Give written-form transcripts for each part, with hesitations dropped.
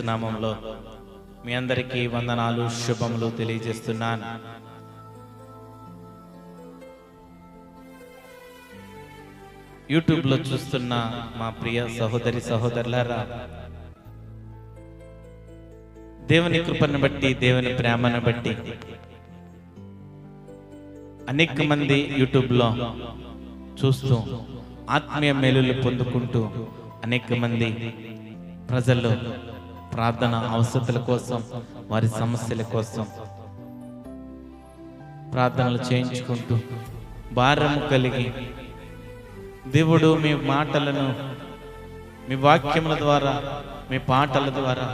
నామంలో మీ అందరికీ వందనాలు, శుభములు తెలియజేస్తున్నాను. యూట్యూబ్లో చూస్తున్న మా ప్రియ సహోదరి సహోదరులారా, దేవుని కృపను బట్టి, దేవుని ప్రేమను బట్టి అనేక మంది యూట్యూబ్లో చూస్తూ ఆత్మీయ మేలులు పొందుకుంటూ అనేక మంది ప్రజలు ప్రార్థన అవసరతల కోసం, వారి సమస్యల కోసం ప్రార్థనలు చేయించుకుంటూ భారము కలిగి దేవుడు మీ మాటలను, మీ వాక్యముల ద్వారా, మీ పాటల ద్వారా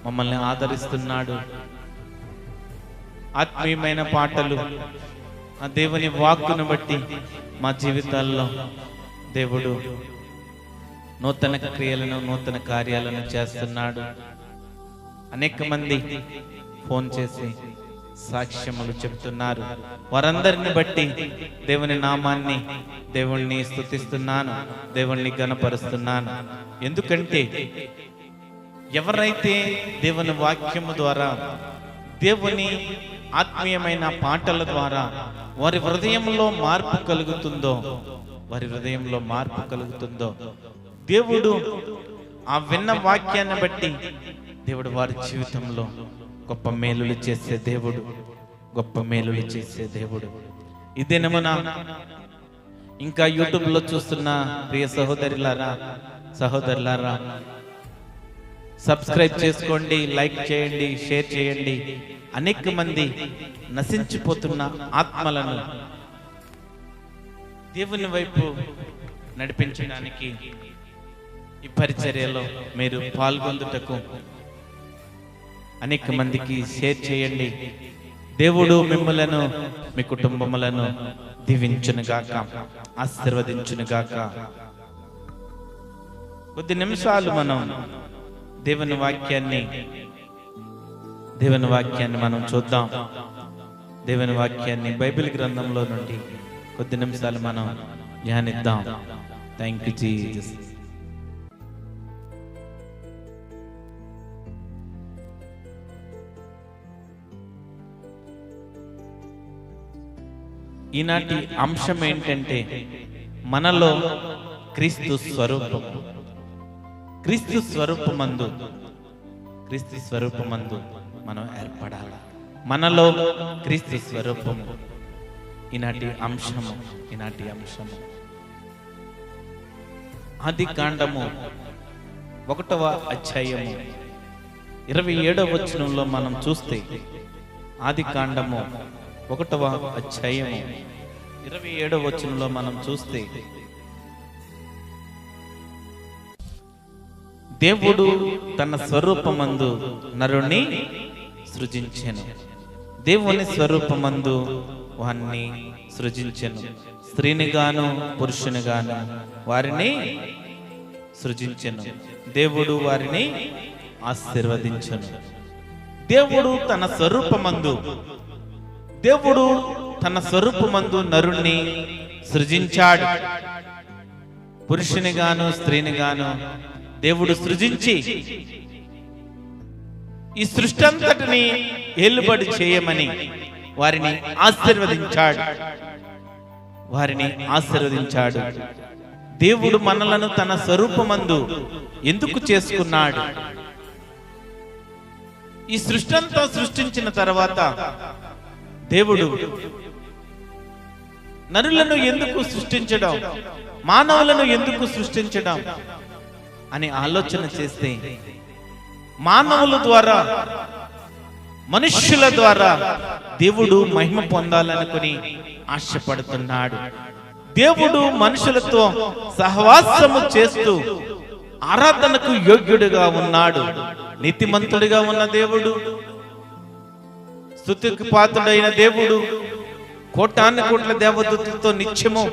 మమ్మల్ని ఆదరిస్తున్నాడు. ఆత్మీయమైన పాటలు, ఆ దేవుని వాక్కును బట్టి మా జీవితాల్లో దేవుడు నూతన క్రియలను, నూతన కార్యాలను చేస్తున్నాడు. అనేక మంది ఫోన్ చేసి సాక్ష్యములు చెప్తున్నారు. వారందరిని బట్టి దేవుని నామాన్ని, దేవుణ్ణి స్తుతిస్తున్నాను, దేవుణ్ణి ఘనపరుస్తున్నాను. ఎందుకంటే ఎవరైతే దేవుని వాక్యము ద్వారా, దేవుని ఆత్మీయమైన పాటల ద్వారా వారి హృదయంలో మార్పు కలుగుతుందో, దేవుడు ఆ విన్న వాక్యాన్ని బట్టి దేవుడు వారి జీవితంలో గొప్ప మేలులు చేసే దేవుడు. ఈ దినమున ఇంకా యూట్యూబ్లో చూస్తున్న ప్రియ సహోదరులారా, సబ్స్క్రైబ్ చేసుకోండి, లైక్ చేయండి, షేర్ చేయండి. అనేక మంది నశించిపోతున్న ఆత్మలను దేవుని వైపు నడిపించడానికి ఈ పరిచర్యలో మీరు పాల్గొందుటకు అనేక మందికి షేర్ చేయండి. దేవుడు మిమ్మలను, మీ కుటుంబములను దీవించునుగాక, ఆశీర్వదించునుగాక. కొద్ది నిమిషాలు మనం దేవుని వాక్యాన్ని మనం చూద్దాం. దేవుని వాక్యాన్ని బైబిల్ గ్రంథంలో నుండి కొద్ది నిమిషాలు మనం ధ్యానిద్దాం. Thank you Jesus. ఈనాటి అంశం ఏంటంటే మనలో క్రీస్తు స్వరూపమందు మనం ఏర్పడాలి. మనలో క్రీస్తు స్వరూపము ఈనాటి అంశము. ఆదికాండము 1వ అధ్యాయము 27వ వచనంలో మనం చూస్తే, ఆదికాండము 1వ అధ్యాయము 27వ వచనంలో మనం చూస్తే, దేవుడు తన స్వరూపమందు నరుణ్ణి సృజించెను. దేవుని స్వరూపమందు వారిని సృజించెను. స్త్రీని గాను పురుషుని గాను వారిని సృజించెను. దేవుడు వారిని ఆశీర్వదించెను. దేవుడు తన స్వరూపమందు నరుణ్ణి సృజించాడు. పురుషుని గాను స్త్రీని గాను దేవుడు సృజించి ఈ సృష్టి అంతటిని ఏలుబడి చేయమని వారిని ఆశీర్వదించాడు. దేవుడు మనలను తన స్వరూపమందు ఎందుకు చేసుకున్నాడు? ఈ సృష్టి అంతా సృష్టించిన తర్వాత దేవుడు నరులను ఎందుకు సృష్టించడం, మానవులను ఎందుకు సృష్టించడం అని ఆలోచన చేస్తే, మానవుల ద్వారా, మనుష్యుల ద్వారా దేవుడు మహిమ పొందాలనుకుని ఆశపడుతున్నాడు. దేవుడు మనుషులతో సహవాసము చేస్తూ ఆరాధనకు యోగ్యుడిగా ఉన్నాడు. నీతిమంతుడిగా ఉన్న దేవుడు, స్తుతికి పాత్రుడైన దేవుడు, కోటాను కోట్ల దేవదూతలతో నిత్యము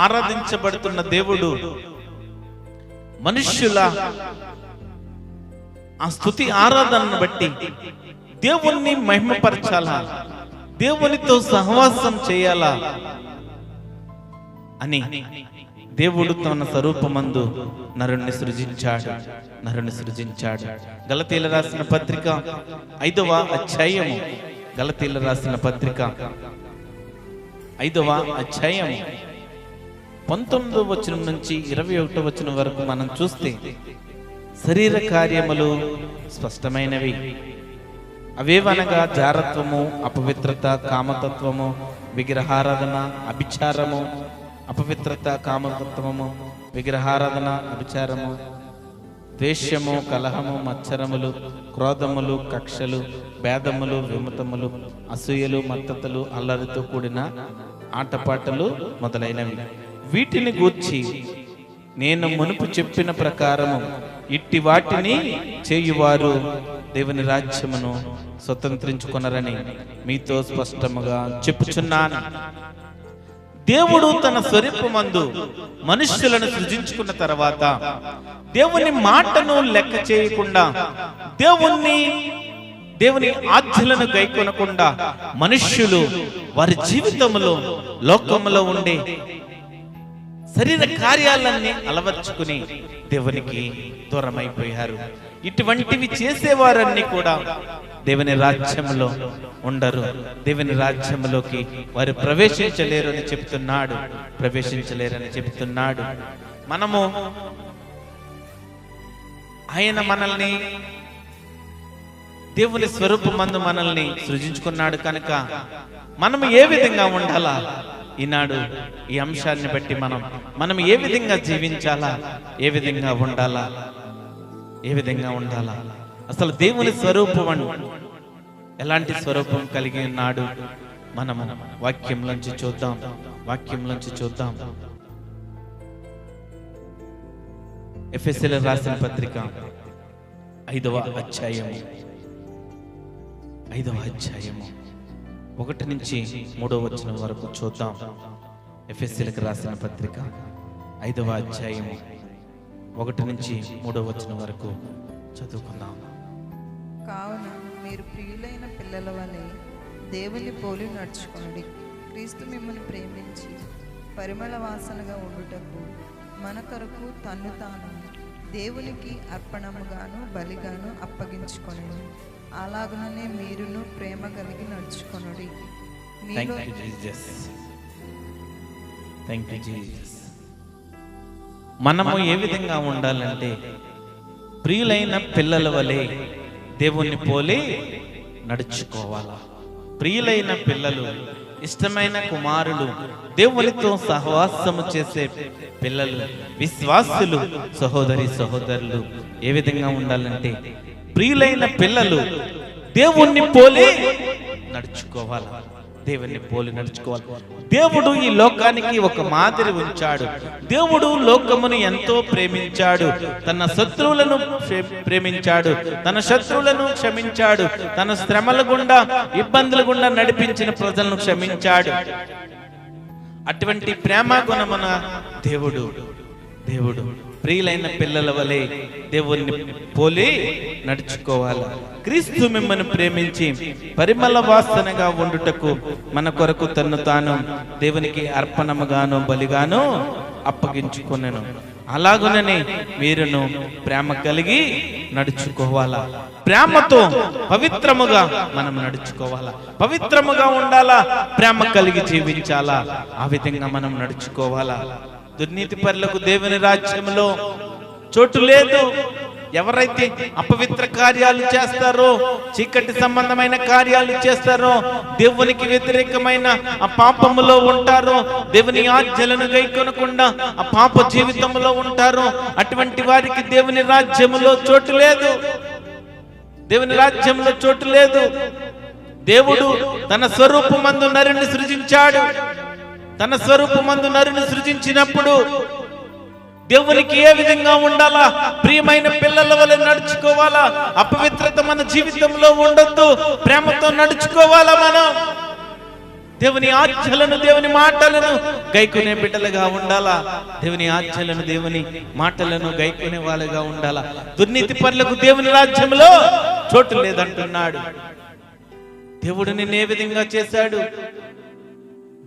ఆరాధించబడుతున్న దేవుడు మనుష్యుల ఆ స్తుతి ఆరాధనను బట్టి దేవుణ్ణి మహిమపరచాలా, దేవునితో సహవాసం చేయాలా అని దేవుడు తన స్వరూపమందు నరుణ్ణి సృజించాడు. గలతీయులకు రాసిన పత్రిక 5వ అధ్యాయము, గలతీయులకు రాసిన పత్రిక 5వ అధ్యాయము 19వ వచనం నుంచి 21వ వచనం వరకు మనం చూస్తే శరీర కార్యములు స్పష్టమైనవి. అవేవనగా జారత్వము, అపవిత్రత, కామతత్వము, విగ్రహారాధన, అభిచారము, అపవిత్రత, కామతత్వము, విగ్రహారాధన, అభిచారము, ద్వేషము, కలహము, మత్సరములు, క్రోధములు, కక్షలు, భేదములు, విమతములు, అసూయలు, మత్తతలు, అల్లరితో కూడిన ఆటపాటలు మొదలైనవి. వీటిని గూర్చి నేను మునుపు చెప్పిన ప్రకారము ఇట్టి వాటిని చేయువారు దేవుని రాజ్యమును స్వతంత్రించుకొనరని మీతో స్పష్టముగా చెప్పుచున్నాను. దేవుడు తన స్వరూపమందు మనుష్యులను సృజించుకున్న తర్వాత దేవుని మాటను లెక్క చేయకుండా, దేవుని ఆజ్ఞలను గైకొనకుండా మనుష్యులు వారి జీవితంలో లోకములో ఉండే శరీర కార్యాలన్నీ అలవర్చుకుని దేవునికి దూరమైపోయారు. ఇటువంటివి చేసేవారన్నీ కూడా దేవుని రాజ్యంలో ఉండరు. దేవుని రాజ్యంలోకి వారు ప్రవేశించలేరని చెప్తున్నాడు. మనము ఆయన మనల్ని దేవుని స్వరూపమందు మనల్ని సృజించుకున్నాడు కనుక మనం ఏ విధంగా ఉండాలా, ఈనాడు ఈ అంశాన్ని బట్టి మనం ఏ విధంగా జీవించాలా, ఏ విధంగా ఉండాలా, అసలు దేవుని స్వరూపం ఎలాంటి స్వరూపం కలిగి ఉన్నాడు మనము వాక్యంలోంచి చూద్దాం. ఎఫెసీయులకు రాసిన పత్రిక 5వ అధ్యాయము 1 నుంచి 3వ వచనం వరకు చూద్దాం. ఎఫెసీయులకు రాసిన పత్రిక 5వ అధ్యాయము 1 నుంచి 3వ వచనం వరకు చదువుకుందాం. కావున మీరు ప్రియులైన పిల్లల వలె దేవుని పోలి నడుచుకోండి. క్రీస్తు మిమ్మల్ని ప్రేమించి పరిమళ వాసనగా ఉండుటకు మన కొరకు తన్ను తాను దేవునికి అర్పణముగాను బలిగాను అప్పగించుకొనెను. అలాగుననే మీరును ప్రేమ కలిగి నడుచుకొనుడి. మనము ఏ విధంగా ఉండాలంటే ప్రియులైన పిల్లల వలె దేవుణ్ణి పోలి నడుచుకోవాలా. ప్రియులైన పిల్లలు, ఇష్టమైన కుమారులు, దేవునితో సహవాసము చేసే పిల్లలు, విశ్వాసులు, సహోదరులు ఏ విధంగా ఉండాలంటే ప్రియులైన పిల్లలు దేవుణ్ణి పోలి నడుచుకోవాలి. దేవుడు ఈ లోకానికి ఒక మాదిరి ఉంచాడు. దేవుడు లోకమును ఎంతో ప్రేమించాడు. తన శత్రువులను ప్రేమించాడు, తన శత్రువులను క్షమించాడు, తన శ్రమల గుండా, ఇబ్బందుల గుండా నడిపించిన ప్రజలను క్షమించాడు. అటువంటి ప్రేమ గుణమున దేవుడు ప్రియులైన పిల్లల వలె దేవుణ్ణి పోలి నడుచుకోవాలి. క్రీస్తు మిమ్మల్ని ప్రేమించి పరిమళ వాసనగా ఉండుటకు మన కొరకు తన్ను తాను దేవునికి అర్పణముగాను బలిగాను అప్పగించుకొనెను. అలాగుననే మీరును ప్రేమ కలిగి నడుచుకోవాలా. ప్రేమతో పవిత్రముగా మనం నడుచుకోవాలా, పవిత్రముగా ఉండాలా, ప్రేమ కలిగి జీవించాలా. ఆ విధంగా మనం నడుచుకోవాలా. దుర్నీతి పరులకు దేవుని రాజ్యంలో చోటు లేదు. ఎవరైతే అపవిత్ర కార్యాలు చేస్తారో, చీకటి సంబంధమైన కార్యాలు చేస్తారో, దేవునికి వ్యతిరేకమైన ఆ పాపములో ఉంటారో, దేవుని ఆజ్ఞలను గైకొనకుండా ఆ పాప జీవితంలో ఉంటారో, అటువంటి వారికి దేవుని రాజ్యములో చోటు లేదు. దేవుడు తన స్వరూపమందు నరుని సృజించాడు. తన స్వరూపమందు నరుని సృజించినప్పుడు దేవునికి ఏ విధంగా ఉండాలా? ప్రియమైన పిల్లల వలె నడుచుకోవాలా. అపవిత్రత మన జీవితంలో ఉండొద్దు. ప్రేమతో నడుచుకోవాలా. మనం దేవుని ఆజ్ఞలను, దేవుని మాటలను గైకొనే బిడ్డలుగా ఉండాలా. దేవుని ఆజ్ఞలను, దేవుని మాటలను గైకొనే వాళ్ళగా ఉండాలా. దుర్నీతి పరులకు దేవుని రాజ్యంలో చోటు లేదంటున్నాడు. దేవుడు నిన్ను ఏ విధంగా చేశాడు?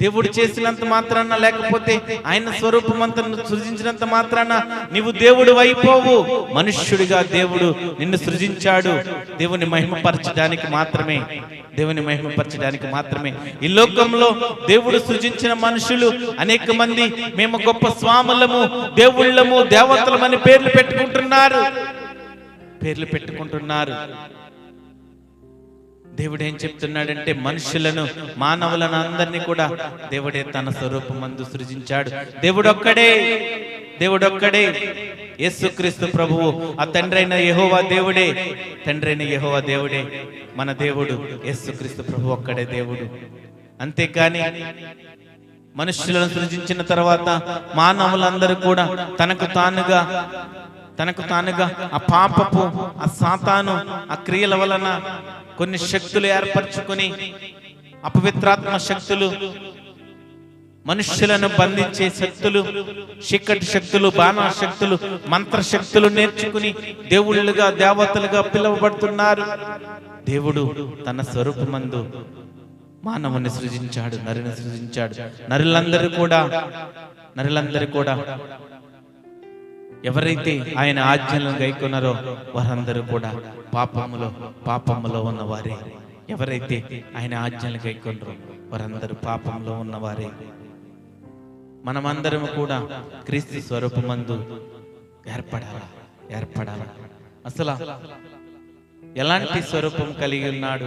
దేవుడు చేసినంత మాత్రాన, లేకపోతే ఆయన స్వరూపమంతా సృజించినంత మాత్రాన నీవు దేవుడు అయిపోవు. మనుష్యుడిగా దేవుడు నిన్ను సృజించాడు దేవుని మహిమపరచడానికి మాత్రమే, దేవుని మహిమపరచడానికి మాత్రమే. ఈ లోకంలో దేవుడు సృజించిన మనుషులు అనేక మంది మేము గొప్ప స్వాములము, దేవుళ్ళము, దేవతలమని పేర్లు పెట్టుకుంటున్నారు. దేవుడు ఏం చెప్తున్నాడంటే, మనుషులను, మానవులను అందరినీ కూడా దేవుడే తన స్వరూపమందు సృజించాడు. దేవుడు ఒక్కడే యేసుక్రీస్తు ప్రభువు. ఆ తండ్రైన యెహోవా దేవుడే మన దేవుడు. యేసుక్రీస్తు ప్రభు ఒక్కడే దేవుడు. అంతేకాని మనుషులను సృజించిన తర్వాత మానవులందరూ కూడా తనకు తానుగా ఆ పాపపు, ఆ సాతాను, ఆ క్రియల వలన కొన్ని శక్తులు ఏర్పరచుకొని, అపవిత్రాత్మ శక్తులు, మనుష్యులను బంధించే శక్తులు, చీకటి శక్తులు, బాణ శక్తులు, మంత్ర శక్తులు నేర్చుకుని దేవుళ్ళుగా, దేవతలుగా పిలువబడుతున్నారు. దేవుడు తన స్వరూపమందు మానవుని సృజించాడు, నరుని సృజించాడు. నరులందరూ కూడా ఎవరైతే ఆయన ఆజ్ఞలను గైకొన్నారో వారందరూ కూడా పాపములో ఉన్నవారే. ఎవరైతే ఆయన ఆజ్ఞలు గైకొన్నారో వారందరూ పాపంలో ఉన్నవారే. మనమందరం కూడా క్రీస్తు స్వరూపమందు ఏర్పడాలా. అసలు ఎలాంటి స్వరూపం కలిగి ఉన్నాడు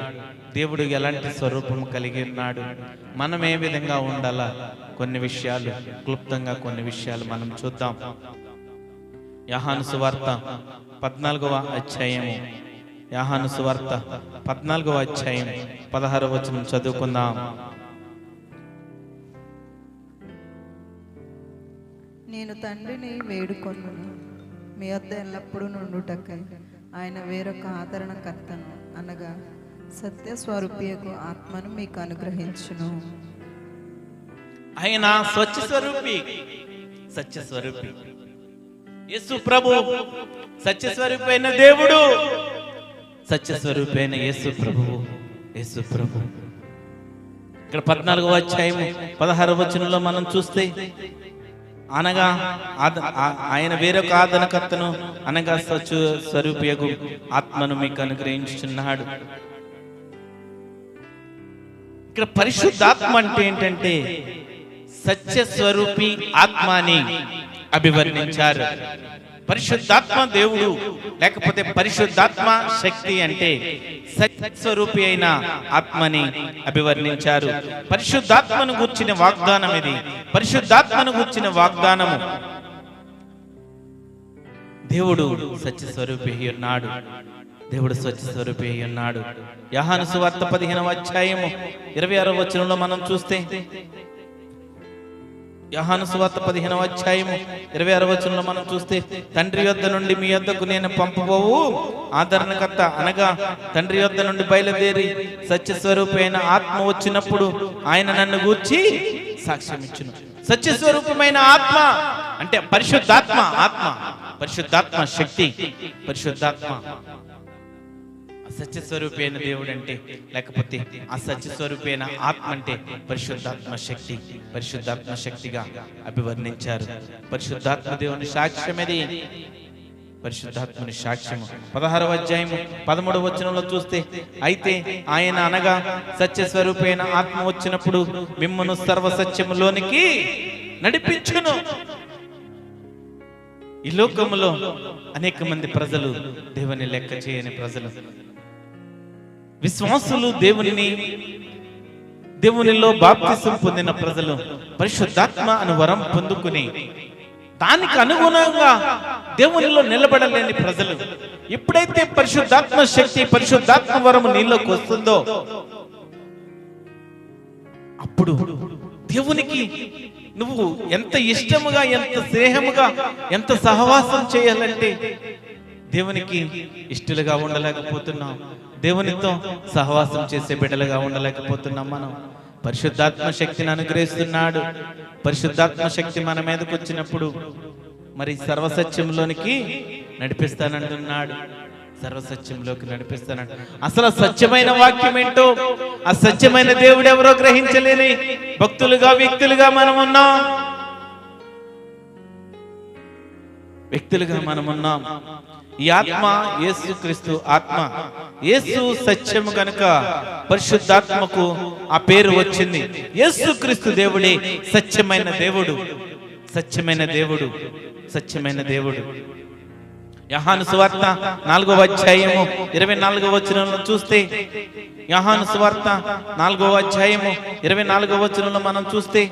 దేవుడు? ఎలాంటి స్వరూపం కలిగి ఉన్నాడు? మనం ఏ విధంగా ఉండాలా? క్లుప్తంగా కొన్ని విషయాలు మనం చూద్దాం. యోహాను సువార్త 14వ అధ్యాయము, యోహాను సువార్త 14వ అధ్యాయం 16వ వచనం చదువుకుందాం. నేను తండ్రిని వేడుకొనును, మీ వద్ద ఎల్లప్పుడూ నుండుటకై ఆయన వేరొక ఆదరణకర్తను, అనగా సత్యస్వరూపియకు ఆత్మను మీకు అనుగ్రహించును. ఆయన సత్యస్వరూపి యేసు ప్రభు, సత్యస్వరూపైన దేవుడు, సత్యస్వరూపైన యేసు ప్రభు. ఇక్కడ 14వ అధ్యాయం 16వ వచనంలో మనం చూస్తే, అనగా ఆయన వేరొక ఆదరణకర్తను, అనగా సత్యస్వరూపియగు ఆత్మను మీకు అనుగ్రహించుచున్నాడు. ఇక్కడ పరిశుద్ధాత్మ అంటే ఏంటంటే, సత్యస్వరూపి ఆత్మ అని అభివర్ణించారు. పరిశుద్ధాత్మ దేవుడు, లేకపోతే పరిశుద్ధాత్మ శక్తి అంటే సత్యస్వరూపి అయిన ఆత్మని అభివర్ణించారు. పరిశుద్ధాత్మను గూర్చిన వాగ్దానం ఇది. పరిశుద్ధాత్మను గూర్చిన వాగ్దానము. దేవుడు సత్యస్వరూపి ఉన్నాడు. యోహాను సువార్త 15వ అధ్యాయము 26వ వచనంలో మనం చూస్తే, యోహాను సువార్త 15వ అధ్యాయము 26వ వచనంలో మనం చూస్తే, తండ్రి యొద్ద నుండి మీ యొద్దకు నేను పంపబోవు ఆదరణకర్త, అనగా తండ్రి యొద్ద నుండి బయలుదేరి సత్యస్వరూపమైన ఆత్మ వచ్చినప్పుడు ఆయన నన్ను గూర్చి సాక్ష్యం ఇచ్చును. సత్యస్వరూపమైన ఆత్మ అంటే పరిశుద్ధాత్మ శక్తి, పరిశుద్ధాత్మ. సత్యస్వరూపి అయిన దేవుడు అంటే, లేకపోతే ఆ సత్యస్వరూపి అయిన ఆత్మ అంటే పరిశుద్ధాత్మ శక్తిగా అభివర్ణించారు. పరిశుద్ధాత్మ దేవుని సాక్ష్యమేది, పరిశుద్ధాత్మని సాక్ష్యము. 16వ అధ్యాయము 13వ వచనంలో చూస్తే, అయితే ఆయన అనగా సత్యస్వరూపి అయిన ఆత్మ వచ్చినప్పుడు మిమ్మును సర్వసత్యములోనికి నడిపించును. ఈ లోకములో అనేక మంది ప్రజలు, దేవుని లెక్క చేయని ప్రజలు, విశ్వాసులు, దేవునిలో బాప్తిసం పొందిన ప్రజలు పరిశుద్ధాత్మ అను వరం పొందుకుని దానికి అనుగుణంగా దేవునిలో నిలబడలేని ప్రజలు, ఎప్పుడైతే పరిశుద్ధాత్మ శక్తి, పరిశుద్ధాత్మ వరము నీలోకి వస్తుందో అప్పుడు దేవునికి నువ్వు ఎంత ఇష్టముగా, ఎంత స్నేహముగా, ఎంత సహవాసం చేయాలంటే దేవునికి ఇష్టలుగా ఉండలేకపోతున్నాం. దేవునితో సహవాసం చేసే బిడ్డలుగా ఉండలేకపోతున్నాం. మనం పరిశుద్ధాత్మ శక్తిని అనుగ్రహిస్తున్నాడు. పరిశుద్ధాత్మ శక్తి మన మీదకి వచ్చినప్పుడు మరి సర్వసత్యంలోనికి నడిపిస్తానంటున్నాడు. సర్వసత్యంలోకి నడిపిస్తానంట. అసలు సత్యమైన వాక్యం ఏంటో, ఆ సత్యమైన దేవుడు ఎవరో గ్రహించలేని భక్తులుగా వ్యక్తులుగా మనం ఉన్నాం. వ్యక్తులుగా మనం ఉన్నాం. ఈ ఆత్మ యేసు క్రీస్తు ఆత్మ. యేసు సత్యము కనుక పరిశుద్ధాత్మకు ఆ పేరు వచ్చింది. యేసు క్రీస్తు దేవుడే సత్యమైన దేవుడు, సత్యమైన దేవుడు, సత్యమైన దేవుడు. యోహాను సువార్త 4వ అధ్యాయము 24వ వచనంలో చూస్తే, యోహాను సువార్త 4వ అధ్యాయము 24వ వచనంలో మనం చూస్తే,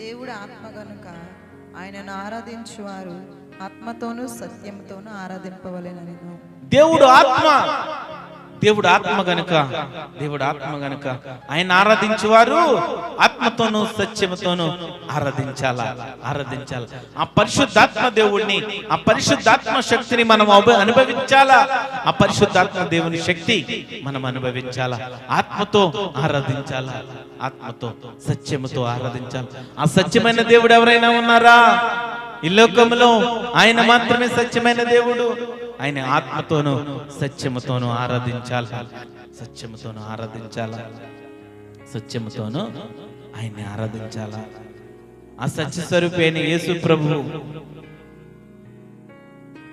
దేవుడు ఆత్మ గనుక ఆయనను ఆరాధించువారు ఆత్మతోనూ సత్యంతోనూ ఆరాధింపవలెనని. దేవుడు ఆత్మ, దేవుడు ఆత్మ గనుక, దేవుడు ఆత్మ గనుక ఆయన ఆరాధించేవారు ఆత్మతోనూ సత్యముతోనూ ఆరాధించాలా, ఆరాధించాలా. ఆ పరిశుద్ధాత్మ దేవుణ్ణి, ఆ పరిశుద్ధాత్మ శక్తిని మనం అనుభవించాలా. ఆ పరిశుద్ధాత్మ దేవుని శక్తి మనం అనుభవించాలా. ఆత్మతో ఆరాధించాలా, ఆత్మతో సత్యముతో ఆరాధించాలి. ఆ సత్యమైన దేవుడు ఎవరైనా ఉన్నారా ఈ లోకంలో? ఆయన మాత్రమే సత్యమైన దేవుడు. ఆయన ఆత్మతోనూ సత్యముతోనూ ఆరాధించాలి, సత్యముతోనూ ఆరాధించాలా, సత్యముతోనూ ఆయన్ని ఆరాధించాలా. ఆ సత్య స్వరూపి అయిన యేసు ప్రభువు,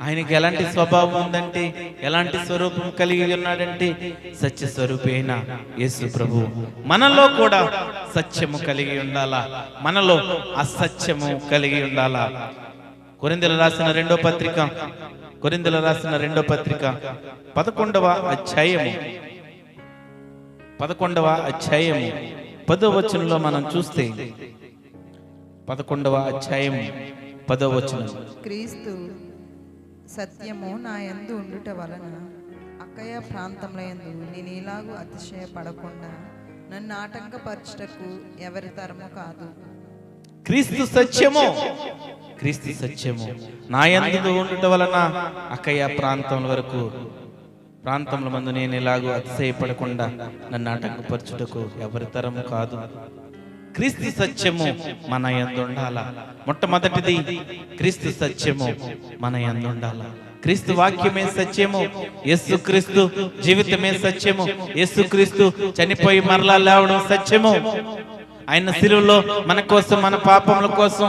ఆయనకి ఎలాంటి స్వభావం ఉందంటే, ఎలాంటి స్వరూపం కలిగి ఉన్నాడంటే, సత్య స్వరూపి అయిన యేసు ప్రభువు మనలో కూడా సత్యము కలిగి ఉండాలా, మనలో అసత్యము కలిగి ఉండాలా. కొరింథీయులకు రాసిన రెండో పత్రిక, కొరింథీయులకు రాసిన రెండో పత్రిక 11వ అధ్యాయము 10వ వచనంలో మనం చూస్తే, 11వ అధ్యాయం 10వ వచనం, క్రీస్తు సత్యము నా యందు ఉండుట వలన అక్కయ ప్రాంతముల యందు నేను ఇలాగూ అతిశయపడకుండా నన్ను ఆటంకపరచుటకు ఎవరి తరము కాదు. క్రీస్తు సత్యము, క్రీస్తు సత్యము నా యందు ఉండుట వలన అక్కయ ప్రాంతముల మందు నేను ఇలాగూ అతిశయపడకుండా నన్ను ఆటంకపరచుటకు ఎవరి తరము కాదు. క్రీస్తు సత్యము మన యందు ఉండాలా. మొట్టమొదటిది క్రీస్తు సత్యము మన యందు ఉండాలా. క్రీస్తు వాక్యమే సత్యము, యేసు క్రీస్తు జీవితమే సత్యము, యేసు క్రీస్తు చనిపోయి మరలా లేవడం సత్యము, ఆయన శిలువలో మన కోసం, మన పాపముల కోసం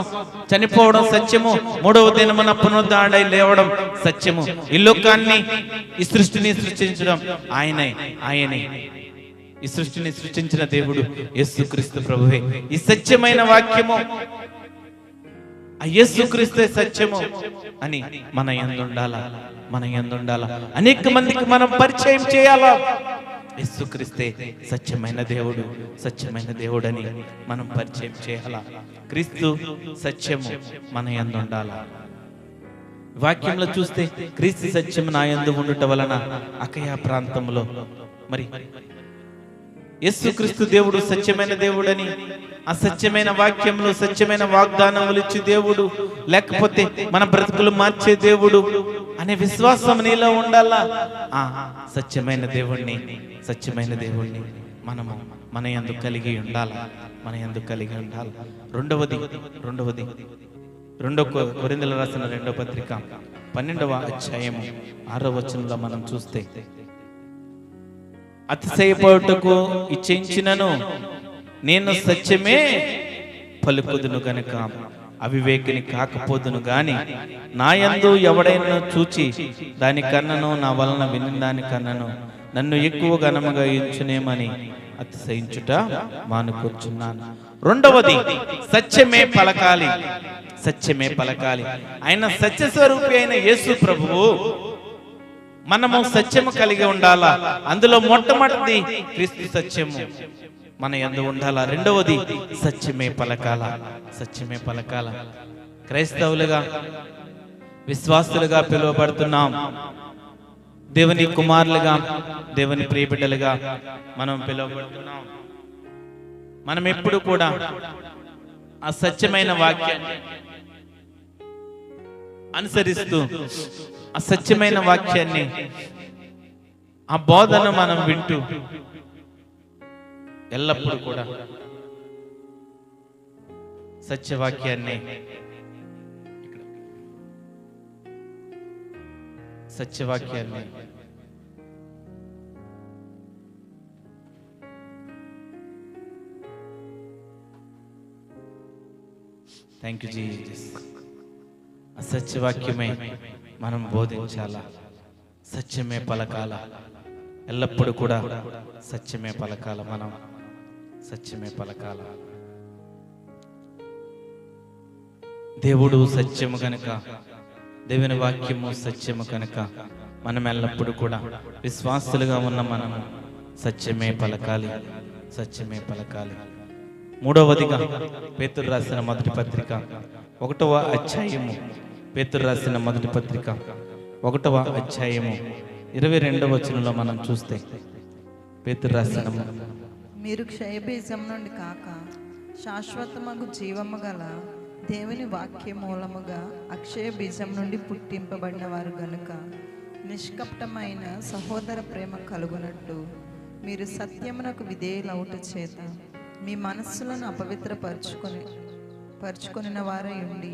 చనిపోవడం సత్యము, 3వ దినమున పునరుద్ధరణై లేవడం సత్యము. ఈ లోకాన్ని, ఈ సృష్టిని సృష్టించడం ఆయనే. ఈ సృష్టిని సృష్టించిన దేవుడు యేసుక్రీస్తు ప్రభువే. ఈ సత్యమైన వాక్యము, ఆ యేసుక్రీస్తే సత్యము అని మన యందు ఉండాలా, మన యందు ఉండాలా. అనేక మందికి మనం పరిచయం చేయాలా. యేసుక్రీస్తే సత్యమైన దేవుడు, సత్యమైన దేవుడని మనం పరిచయం చేయాలా. క్రీస్తు సత్యము మన యందు ఉండాలా. వాక్యంలో చూస్తే క్రీస్తు సత్యము నా యందు ఉండుట వలన అకయ ప్రాంతంలో, మరి యేసుక్రీస్తు దేవుడు సత్యమైన దేవుడని, ఆ సత్యమైన వాక్యంలో సత్యమైన వాగ్దానములు ఇచ్చే దేవుడు, లేకపోతే మన బ్రతుకులు మార్చే దేవుడు అనే విశ్వాసం నీలో ఉండాలా. ఆ సత్యమైన దేవుణ్ణి మనము మన యందు కలిగి ఉండాలా, మన యందు కలిగి ఉండాలి. రెండవది కొరింథీయులకు రాసిన రెండో పత్రిక 12వ అధ్యాయము 6వ వచనంలో మనం చూస్తే, అతిశయపడుటకు ఇచ్చించినను నేను సత్యమే పలుకుదును గనుక అవివేకిని కాకపోదును గాని నా యందు ఎవడైనా చూచి దానికన్నను నా వలన విని దానికన్నను నన్ను ఎక్కువ ఘనముగా ఎంచునేమని అతిశయించుట మానుకొచ్చున్నాను. రెండవది సత్యమే పలకాలి, సత్యమే పలకాలి. ఆయన సత్య స్వరూపి అయిన యేసు ప్రభువు, మనము సత్యము కలిగి ఉండాలా. అందులో మొట్టమొదటిది క్రీస్తు సత్యము మన యందు ఉండాలా. రెండవది సత్యమే పలకాల, సత్యమే పలకాల. క్రైస్తవులుగా, విశ్వాసులుగా పిలువబడుతున్నాం. దేవుని కుమారులుగా, దేవుని ప్రియబిడ్డలుగా మనం పిలువబడుతున్నాం. మనం ఎప్పుడు కూడా ఆ సత్యమైన వాక్యాన్ని అనుసరిస్తూ, ఆ సత్యమైన వాక్యాన్ని, ఆ బోధన మనం వింటూ ఎల్లప్పుడూ కూడా సత్యవాక్యాన్ని, థ్యాంక్ యూ జీసస్. ఆ సత్యవాక్యమే మనం బోధించాలా, సత్యమే పలకాల, ఎల్లప్పుడూ కూడా సత్యమే పలకాల, మనం సత్యమే పలకాల. దేవుడు సత్యము కనుక, దేవుని వాక్యము సత్యము కనుక మనం ఎల్లప్పుడూ కూడా విశ్వాసులుగా ఉన్న మనము సత్యమే పలకాలి, సత్యమే పలకాలి. మూడవదిగా పేతురు రాసిన మొదటి పత్రిక 1వ అధ్యాయము, పేతురు రాసిన మొదటి పత్రిక 1వ అధ్యాయము 22వ వచనంలో మనం చూస్తే, పేతురు రాసిన మీరు క్షయబీజం నుండి కాక శాశ్వతమగు జీవము గల దేవుని వాక్య మూలముగా అక్షయ బీజం నుండి పుట్టింపబడిన వారు గనుక నిష్కపటమైన సహోదర ప్రేమ కలుగునట్టు మీరు సత్యమునకు విధేయులవుట చేత మీ మనస్సులను పరుచుకొనిన వారై ఉండి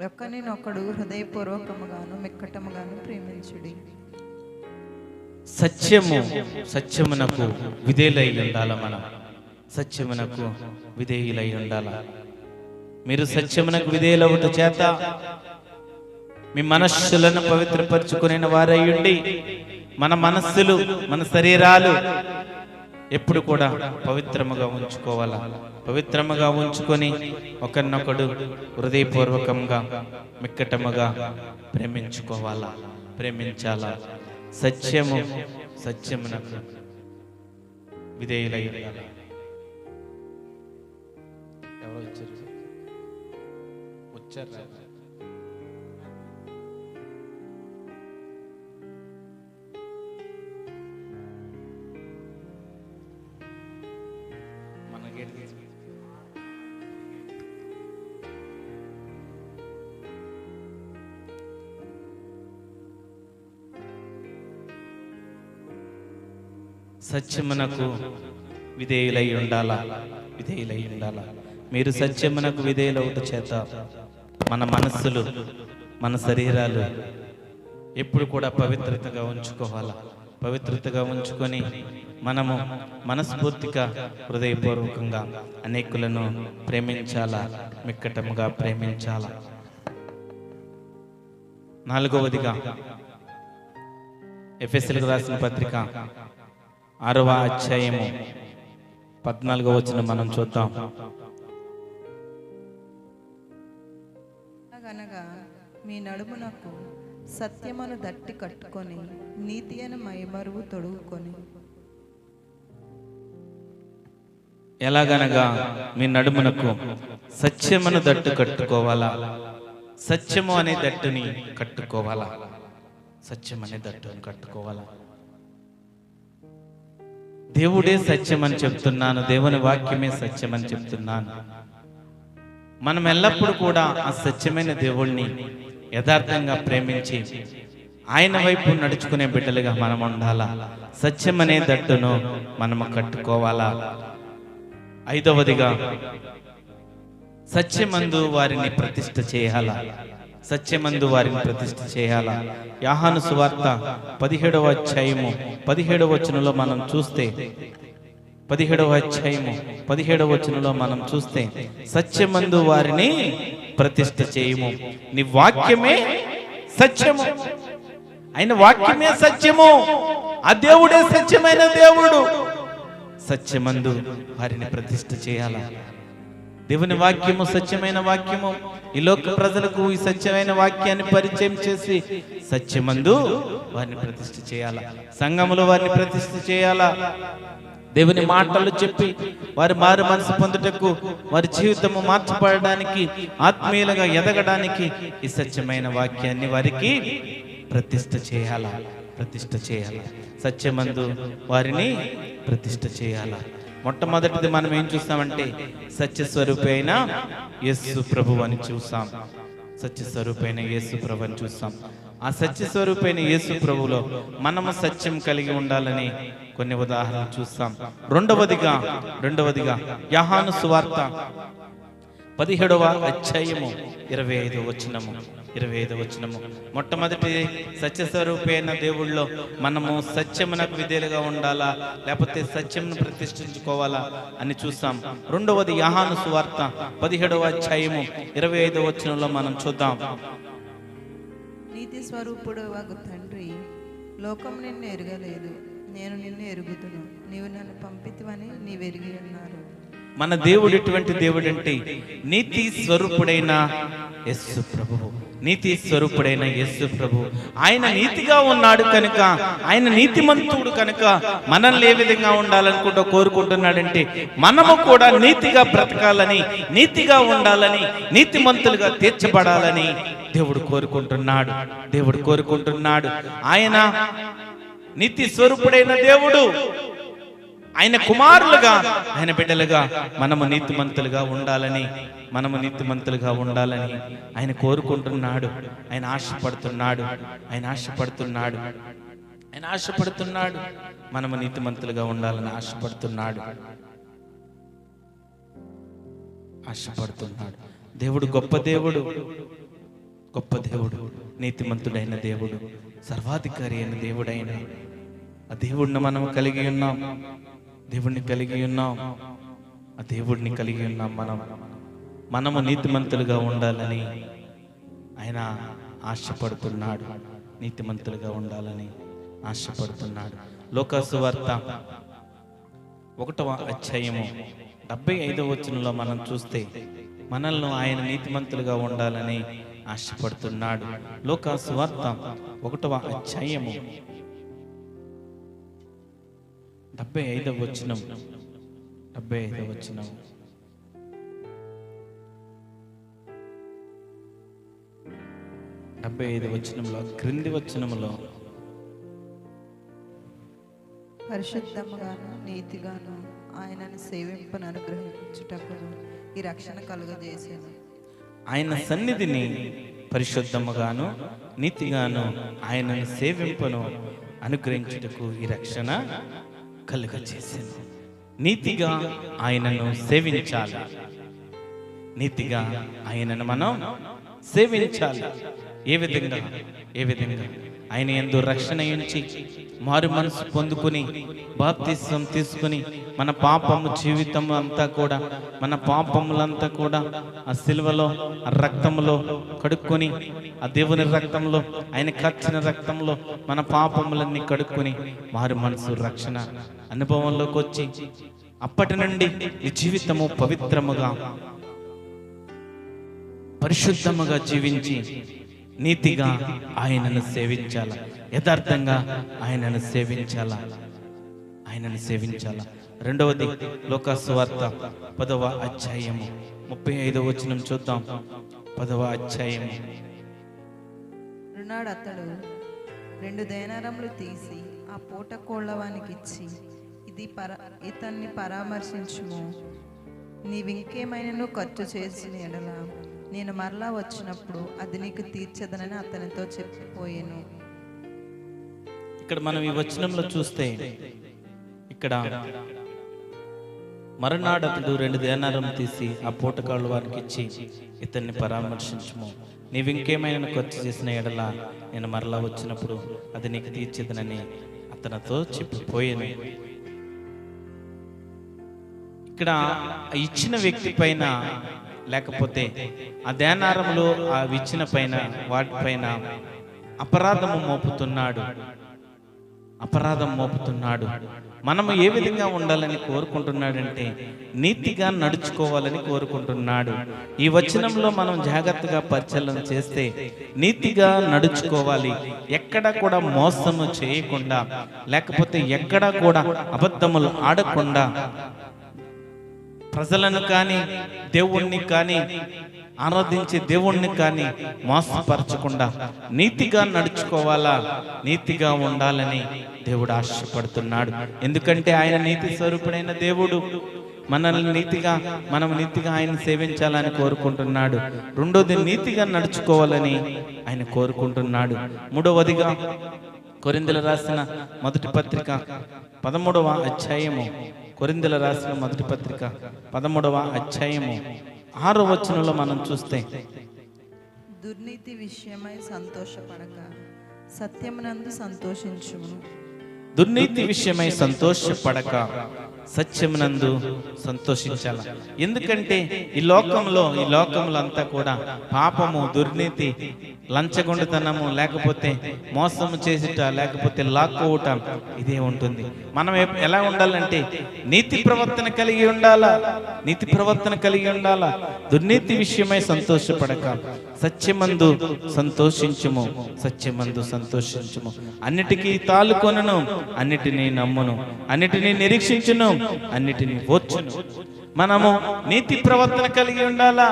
ఒకరినొకడు హృదయపూర్వకముగాను మిక్కటముగాను ప్రేమించుడి. సత్యమునకు విధేయులై ఉండాల, మనం సత్యమునకు విధేయులై ఉండాల. మీరు సత్యమునకు విధేయులవుట చేత మీ మనస్సులను పవిత్రపరచుకునే వారయ్యుండి, మన మనస్సులు మన శరీరాలు ఎప్పుడు కూడా పవిత్రముగా ఉంచుకోవాలా. పవిత్రముగా ఉంచుకొని ఒకరినొకడు హృదయపూర్వకంగా మిక్కటముగా ప్రేమించుకోవాలా, ప్రేమించాలా. సత్యమునకు విధేయులై ఉండాలి. ఎవరు వచ్చారు? సత్యమునకు విధేయులై ఉండాలా, విధేయులై ఉండాలా. మీరు సత్యమునకు విధేయులవుట చేత మన మనస్సులు మన శరీరాలు ఎప్పుడు కూడా పవిత్రతగా ఉంచుకోవాలా. పవిత్రతగా ఉంచుకొని మనము మనస్ఫూర్తిగా హృదయపూర్వకంగా అనేకులను ప్రేమించాలా, మిక్కటముగా ప్రేమించాలా. నాలుగవదిగా ఎఫెసీయులకు రాసిన పత్రిక 6వ అధ్యాయము 14వ వచనం మనం చూద్దాం. అనగా మీ నడుమునకు సత్యమును దట్టి కట్టుకొని నీతి అని మైమరువు తొడుగుకొని. ఎలాగనగా మీ నడుమునకు సత్యమును దట్టు కట్టుకోవాలా, సత్యము అనే దట్టుని కట్టుకోవాలా, సత్యం అనే దట్టుని కట్టుకోవాలా. దేవుడే సత్యం అని చెప్తున్నాను, దేవుని వాక్యమే సత్యం అని చెప్తున్నాను. మనం ఎల్లప్పుడూ కూడా ఆ సత్యమైన దేవుణ్ణి యథార్థంగా ప్రేమించి ఆయన వైపు నడుచుకునే బిడ్డలుగా మనం ఉండాలా. సత్యం అనే దట్టును మనము కట్టుకోవాలా. ఐదవదిగా సత్యమందు వారిని ప్రతిష్ఠ చేయాలా, సత్యమందు వారిని ప్రతిష్ఠ చేయాలా. యోహాను సువార్త 17వ అధ్యాయము 17వ వచనంలో మనం చూస్తే, 17వ అధ్యాయము 17వ వచనంలో మనం చూస్తే, సత్యమందు వారిని ప్రతిష్ఠ చేయము, నీ వాక్యమే సత్యము. ఆయన వాక్యమే సత్యము, ఆ దేవుడే సత్యమైన దేవుడు. సత్యమందు వారిని ప్రతిష్ఠ చేయాలా. దేవుని వాక్యము సత్యమైన వాక్యము. ఈ లోక ప్రజలకు ఈ సత్యమైన వాక్యాన్ని పరిచయం చేసి సత్యమందు వారిని ప్రతిష్ఠ చేయాలా. సంఘములో వారిని ప్రతిష్ఠ చేయాలా. దేవుని మాటలు చెప్పి వారి మారు మనసు పొందుటకు, వారి జీవితము మార్చబడడానికి, ఆత్మీయులుగా ఎదగడానికి ఈ సత్యమైన వాక్యాన్ని వారికి ప్రతిష్ఠ చేయాలా, ప్రతిష్ఠ చేయాలా. సత్యమందు వారిని ప్రతిష్ఠ చేయాలా. మొట్టమొదటిది మనం ఏం చూస్తామంటే సత్యస్వరూపి అయిన యేసు ప్రభు అని చూస్తాం. సత్యస్వరూపి అయిన యేసు ప్రభు అని చూస్తాం. ఆ సత్యస్వరూపి అయిన యేసు ప్రభులో మనము సత్యం కలిగి ఉండాలని కొన్ని ఉదాహరణలు చూస్తాం. రెండవదిగా యోహాను సువార్త 17వ అధ్యాయము 25వ వచనము 25వ వచనము. మొట్టమొదటి సత్యస్వరూపైన దేవుళ్ళో మనము సత్యమునకు విధేయులుగా ఉండాలా, లేకపోతే సత్యమును ప్రతిష్ఠించుకోవాలా అని చూస్తాం. రెండవది యోహాను సువార్త 17వ అధ్యాయము 25వ వచనంలో మనం చూద్దాం. నీతి స్వరూపుడు వగు తండ్రి, లోకం నిన్ను ఎరగలేదు, నేను నిన్ను ఎరుగుదును, నీవు నన్ను పంపితివని నీవెరిగి ఉన్నారు. మన దేవుడు ఎటువంటి దేవుడు అంటే నీతి స్వరూపుడైన యేసు ప్రభువు. నీతి స్వరూపుడైన యేసు ప్రభు ఆయన నీతిగా ఉన్నాడు కనుక, ఆయన నీతిమంతుడు కనుక మనల్ని ఏ విధంగా ఉండాలనుకుంటూ కోరుకుంటున్నాడంటే మనము కూడా నీతిగా బ్రతకాలని, నీతిగా ఉండాలని, నీతిమంతులుగా తీర్చబడాలని దేవుడు కోరుకుంటున్నాడు. దేవుడు కోరుకుంటున్నాడు. ఆయన నీతి స్వరూపుడైన దేవుడు. ఆయన కుమారులుగా, ఆయన బిడ్డలుగా మనము నీతిమంతులుగా ఉండాలని, మనము నీతిమంతులుగా ఉండాలని ఆయన కోరుకుంటున్నాడు. ఆయన ఆశపడుతున్నాడు. ఆయన ఆశపడుతున్నాడు. ఆయన ఆశపడుతున్నాడు. మనము నీతిమంతులుగా ఉండాలని ఆశపడుతున్నాడు. ఆశపడుతున్నాడు. దేవుడు గొప్ప దేవుడు. గొప్ప దేవుడు, నీతిమంతుడైన దేవుడు, సర్వాధికారి అయిన దేవుడైన ఆ దేవుడిని మనం కలిగి ఉన్నాం. దేవుడిని కలిగి ఉన్నాం. ఆ దేవుడిని కలిగి ఉన్నాం. మనము నీతిమంతులుగా ఉండాలని ఆయన ఆశపడుతున్నాడు. నీతిమంతులుగా ఉండాలని ఆశపడుతున్నాడు. లోకాసు వార్త 1వ అధ్యాయము 75వ వచనంలో మనం చూస్తే మనల్ని ఆయన నీతిమంతులుగా ఉండాలని ఆశపడుతున్నాడు. లోకాసు వార్త 1వ అధ్యాయము 75వ వచనం. 75వ వచనం. వచనంలో క్రింది వచనంలో పరిశుద్ధముగాను నీతిగాను ఆయనను సేవింపను అనుగ్రహించుటకును ఈ రక్షణ కలుగజేసాను. ఆయన సన్నిధిని పరిశుద్ధముగాను నీతిగాను ఆయనను సేవింపను అనుగ్రహించుటకు ఈ రక్షణ కలుగజేసాను. నీతిగా ఆయనను సేవించాలి. నీతిగా ఆయనను మనం సేవించాలి. ఏ విధంగా? ఆయన యందు రక్షణ ఉంచి మారు మనసు పొందుకుని బాప్తిస్వం తీసుకుని మన పాపము జీవితం అంతా కూడా, మన పాపములంతా కూడా ఆ సిలువలో ఆ రక్తంలో కడుక్కొని, ఆ దేవుని రక్తంలో, ఆయన కర్చిన రక్తంలో మన పాపములన్నీ కడుక్కొని మారు మనసు రక్షణ అనుభవంలోకి వచ్చి అప్పటి నుండి ఈ జీవితము పవిత్రముగా పరిశుద్ధముగా జీవించి నీతిగా ఆయనను సేవించాల, యథార్థంగా ఆయనను సేవించాల. రెండవది లోకాసు వార్త 10వ అధ్యాయము 35వ వచనం చూద్దాం. 10వ అధ్యాయము. రుణాడు అతడు 2 దేనారములు తీసి ఆ పూట కోళ్ళవానికి ఇచ్చి, ఇతన్ని పరామర్శించుము, నీవింకేమైనా ఖర్చు చేసిన ఎడల నేను మరలా వచ్చినప్పుడు అది నీకు తీర్చదనని అతనితో చెప్పిపోయాను. ఇక్కడ మనం ఈ వచనంలో చూస్తే, ఇక్కడ మరునాడు అతడు 2 దేనారం తీసి ఆ పూటకాళ్ళు వారికి ఇచ్చి, ఇతన్ని పరామర్శించుము, నీవింకేమైనా ఖర్చు చేసిన ఎడల నేను మరలా వచ్చినప్పుడు అది నీకు తీర్చదనని అతనితో చెప్పిపోయాను. ఇక్కడ ఇచ్చిన వ్యక్తి పైన, లేకపోతే ఆ దేనారములు ఆ ఇచ్చిన పైన, వాటిపైన అపరాధం మోపుతున్నాడు. మనము ఏ విధంగా ఉండాలని కోరుకుంటున్నాడంటే నీతిగా నడుచుకోవాలని కోరుకుంటున్నాడు. ఈ వచనంలో మనం జాగ్రత్తగా పరిశీలన చేస్తే నీతిగా నడుచుకోవాలి, ఎక్కడ కూడా మోసము చేయకుండా, లేకపోతే ఎక్కడ కూడా అబద్ధములు ఆడకుండా, ప్రజలను కానీ దేవుణ్ణి కానీ ఆరాధించే దేవుణ్ణి కానీ మోసపరచకుండా నీతిగా నడుచుకోవాలా, నీతిగా ఉండాలని దేవుడు ఆశపడుతున్నాడు. ఎందుకంటే ఆయన నీతి స్వరూపుడైన దేవుడు. మనల్ని మనం నీతిగా ఆయన సేవించాలని కోరుకుంటున్నాడు. రెండోది, నీతిగా నడుచుకోవాలని ఆయన కోరుకుంటున్నాడు. మూడవదిగా కొరింథీయులకు రాసిన మొదటి పత్రిక 13వ అధ్యాయము. కొరింథీయులకు రాసిన మొదటి పత్రిక 13వ అధ్యాయము 6వ వచనంలో మనం చూస్తే, దుర్నీతి విషయమై సంతోషపడక సత్యమునందు సంతోషించుము. దుర్నీతి విషయమై సంతోషపడక సత్యమునందు సంతోషించాల. ఎందుకంటే ఈ లోకంలో అంతా కూడా పాపము, దుర్నీతి, లంచగొండితనము, లేకపోతే మోసము చేసిట, లేకపోతే లాక్కోవట, ఇదే ఉంటుంది. మనం ఎలా ఉండాలంటే నీతి ప్రవర్తన కలిగి ఉండాలా, నీతి ప్రవర్తన కలిగి ఉండాలా. దుర్నీతి విషయమై సంతోషపడక సత్యమందు సంతోషించుము, సత్యమందు సంతోషించుము. అన్నిటికీ తాలుకొనును, అన్నిటినీ నమ్మును, అన్నిటినీ నిరీక్షించును, అన్నిటినీ ఓర్చును. మనము నీతి ప్రవర్తన కలిగి ఉండాలా.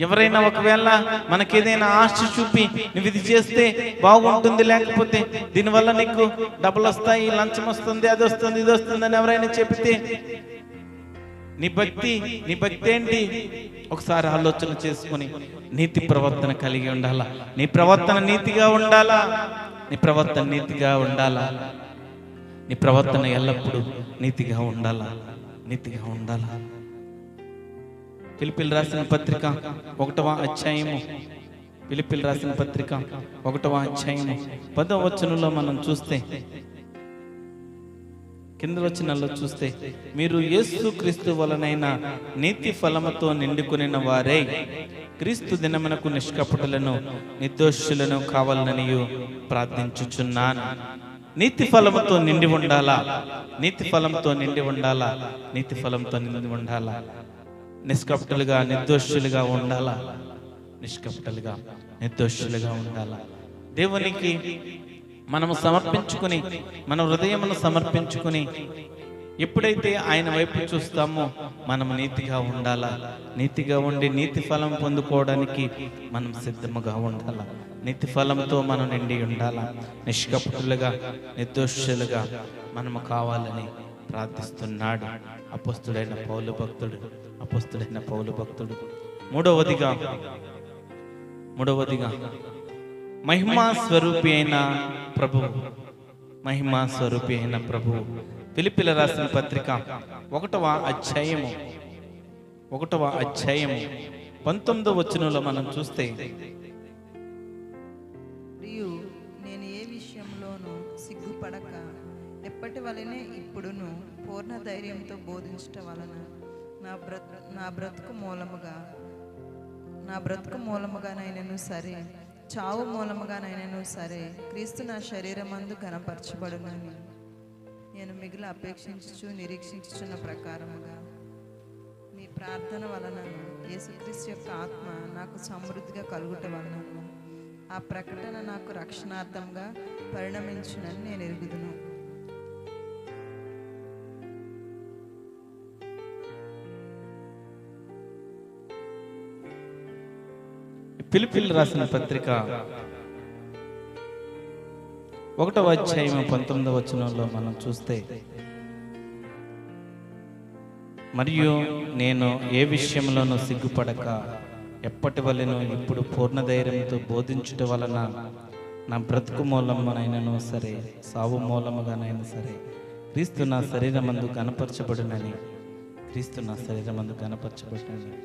ఎవరైనా ఒకవేళ మనకేదైనా ఆశ చూపి నువ్వు ఇది చేస్తే బాగుంటుంది, లేకపోతే దీనివల్ల నీకు డబ్బులు వస్తాయి, లంచం వస్తుంది, అది వస్తుంది, ఇది వస్తుంది అని ఎవరైనా చెబితే నీ భక్తి ఏంటి? ఒకసారి ఆలోచన చేసుకుని నీతి ప్రవర్తన కలిగి ఉండాలా. నీ ప్రవర్తన నీతిగా ఉండాలా, నీ ప్రవర్తన నీతిగా ఉండాలా, నీ ప్రవర్తన ఎల్లప్పుడూ నీతిగా ఉండాలా, నీతిగా ఉండాలా. ఫిలిప్పీయులు రాసిన పత్రిక 1వ అధ్యాయము, ఫిలిప్పీయులు రాసిన పత్రిక 1వ అధ్యాయము 10వ వచనంలో మనం చూస్తే, కింద వచనాల్లో చూస్తే, మీరు యేసు క్రీస్తు వలనైన నీతి ఫలముతో నిండుకొనిన వారై క్రీస్తు దినమునకు నిష్కపటులను నిర్దోషులను కావాలనియు ప్రార్థించుచున్నాను. నీతి ఫలముతో నిండి ఉండాలా, నీతి ఫలంతో నిండి ఉండాలా, నీతి ఫలంతో నిండి ఉండాలా. నిష్కపటులుగా, నిర్దోషులుగా ఉండాలా, నిష్కపటులుగా, నిర్దోషులుగా ఉండాలా. దేవునికి మనము సమర్పించుకుని, మన హృదయమును సమర్పించుకుని ఎప్పుడైతే ఆయన వైపు చూస్తామో మనం నీతిగా ఉండాలా. నీతిగా ఉండి నీతి ఫలం పొందుకోవడానికి మనం సిద్ధముగా ఉండాలా. నీతి ఫలంతో మనం నిండి ఉండాలా. నిష్కపటులుగా, నిర్దోషులుగా మనము కావాలని ప్రార్థిస్తున్నాడు అపోస్తుడైన పౌలు భక్తుడు. మూడవదిగా మహిమా స్వరూపి అయిన ప్రభువు, మహిమా స్వరూపి అయిన ప్రభువు. ఫిలిప్పీయుల రాసిన పత్రిక 1వ అధ్యాయము 19వ వచనంలో మనం చూస్తే, మరియు నేను ఏ విషయంలోనూ సిగ్గుపడక ఎప్పటి వలనే ఇప్పుడును పూర్ణ ధైర్యంతో బోధించటం వలన నా బ్రతుకు మూలముగానైనను సరే, చావు మూలముగానైనను సరే, క్రీస్తు నా శరీరమందు ఘనపరచబడునని నేను మిగిలి అపేక్షించుచు నిరీక్షించుచున్న ప్రకారముగా మీ ప్రార్థన వలన యేసుక్రీస్తు యొక్క ఆత్మ నాకు సమృద్ధిగా కలుగుట వలన ఆ ప్రకటన నాకు రక్షణార్థంగా పరిణమించునని నేను ఎరుగుదును. ఫిలిప్పీయులు రాసిన పత్రిక 1వ అధ్యాయం 19వ వచనంలో మనం చూస్తే, మరియు నేను ఏ విషయంలోనూ సిగ్గుపడక ఎప్పటి వలెను ఇప్పుడు పూర్ణ ధైర్యంతో బోధించుట వలన నా బ్రతుకు మూలమునైనను సరే, సావు మూలముగానైనా సరే, క్రీస్తు నా శరీరమందు కనపరచబడునని, క్రీస్తు నా శరీరమందు కనపరచబడునని.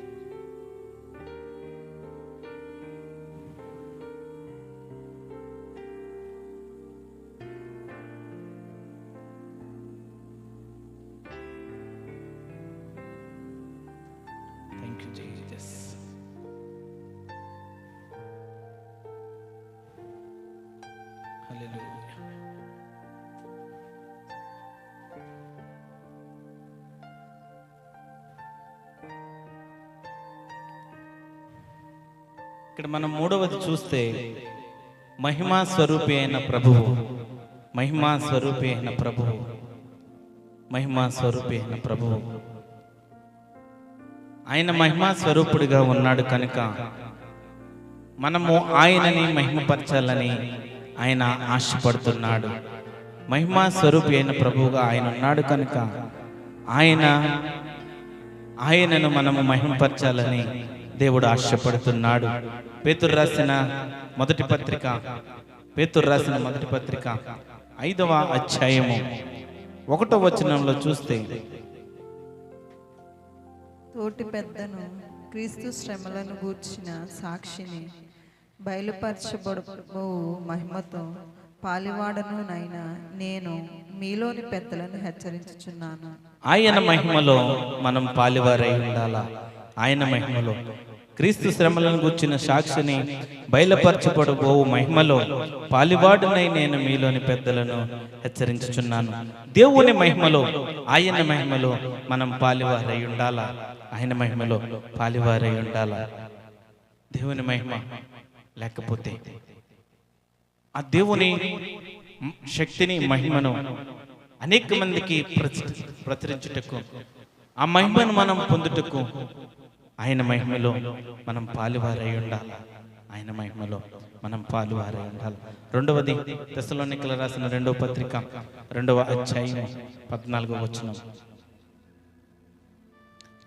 ఇక్కడ మనం మూడవది చూస్తే, మహిమా స్వరూపి అయిన ప్రభువు, మహిమా స్వరూపి అయిన ప్రభువు, మహిమా స్వరూపి అయిన ప్రభువు. ఆయన మహిమా స్వరూపుడిగా ఉన్నాడు కనుక మనము ఆయనని మహిమపరచాలని ఆయన ఆశపడుతున్నాడు. మహిమా స్వరూపి అయిన ప్రభువుగా ఆయన ఉన్నాడు కనుక ఆయనను మనము మహిమపరచాలని దేవుడు ఆశపడుతున్నాడు. పేతురు రాసిన మొదటి పత్రిక 5వ అధ్యాయము 1వ వచనంలో చూస్తే, తోటి పెద్దను, క్రీస్తు శ్రమలను గూర్చిన సాక్షిని, బయలుపరచబడబో మహిమతో పాలివాడను నైనా నేను మీలోని పెద్దలను హెచ్చరించుచున్నాను. ఆయన మహిమలో మనం పాలివారై ఉండాలా. ఆయన మహిమలో క్రీస్తు శ్రమలను గూర్చిన సాక్షిని, బయలుపరచబడబో మహిమలో పాలివాడునై నేను మీలోని పెద్దలను హెచ్చరించుచున్నాను. దేవుని మహిమలో, ఆయన మహిమలో మనం పాలివారై ఉండాలా. ఆయన మహిమలో పాలివారై ఉండాలా. దేవుని మహిమ లేకపోతే ఆ దేవుని శక్తిని, మహిమను అనేక మందికి ప్రచురించుటకు, ఆ మహిమను మనం పొందుటకు ఆయన మహిమలో మనం పాలువారై ఉండాలి. ఆయన మహిమలో మనం పాలువారై ఉండాలి. రెండవది తెస్సలోనికీయులకు రాసిన 2వ పత్రిక 2వ అధ్యాయం 14వ వచనం.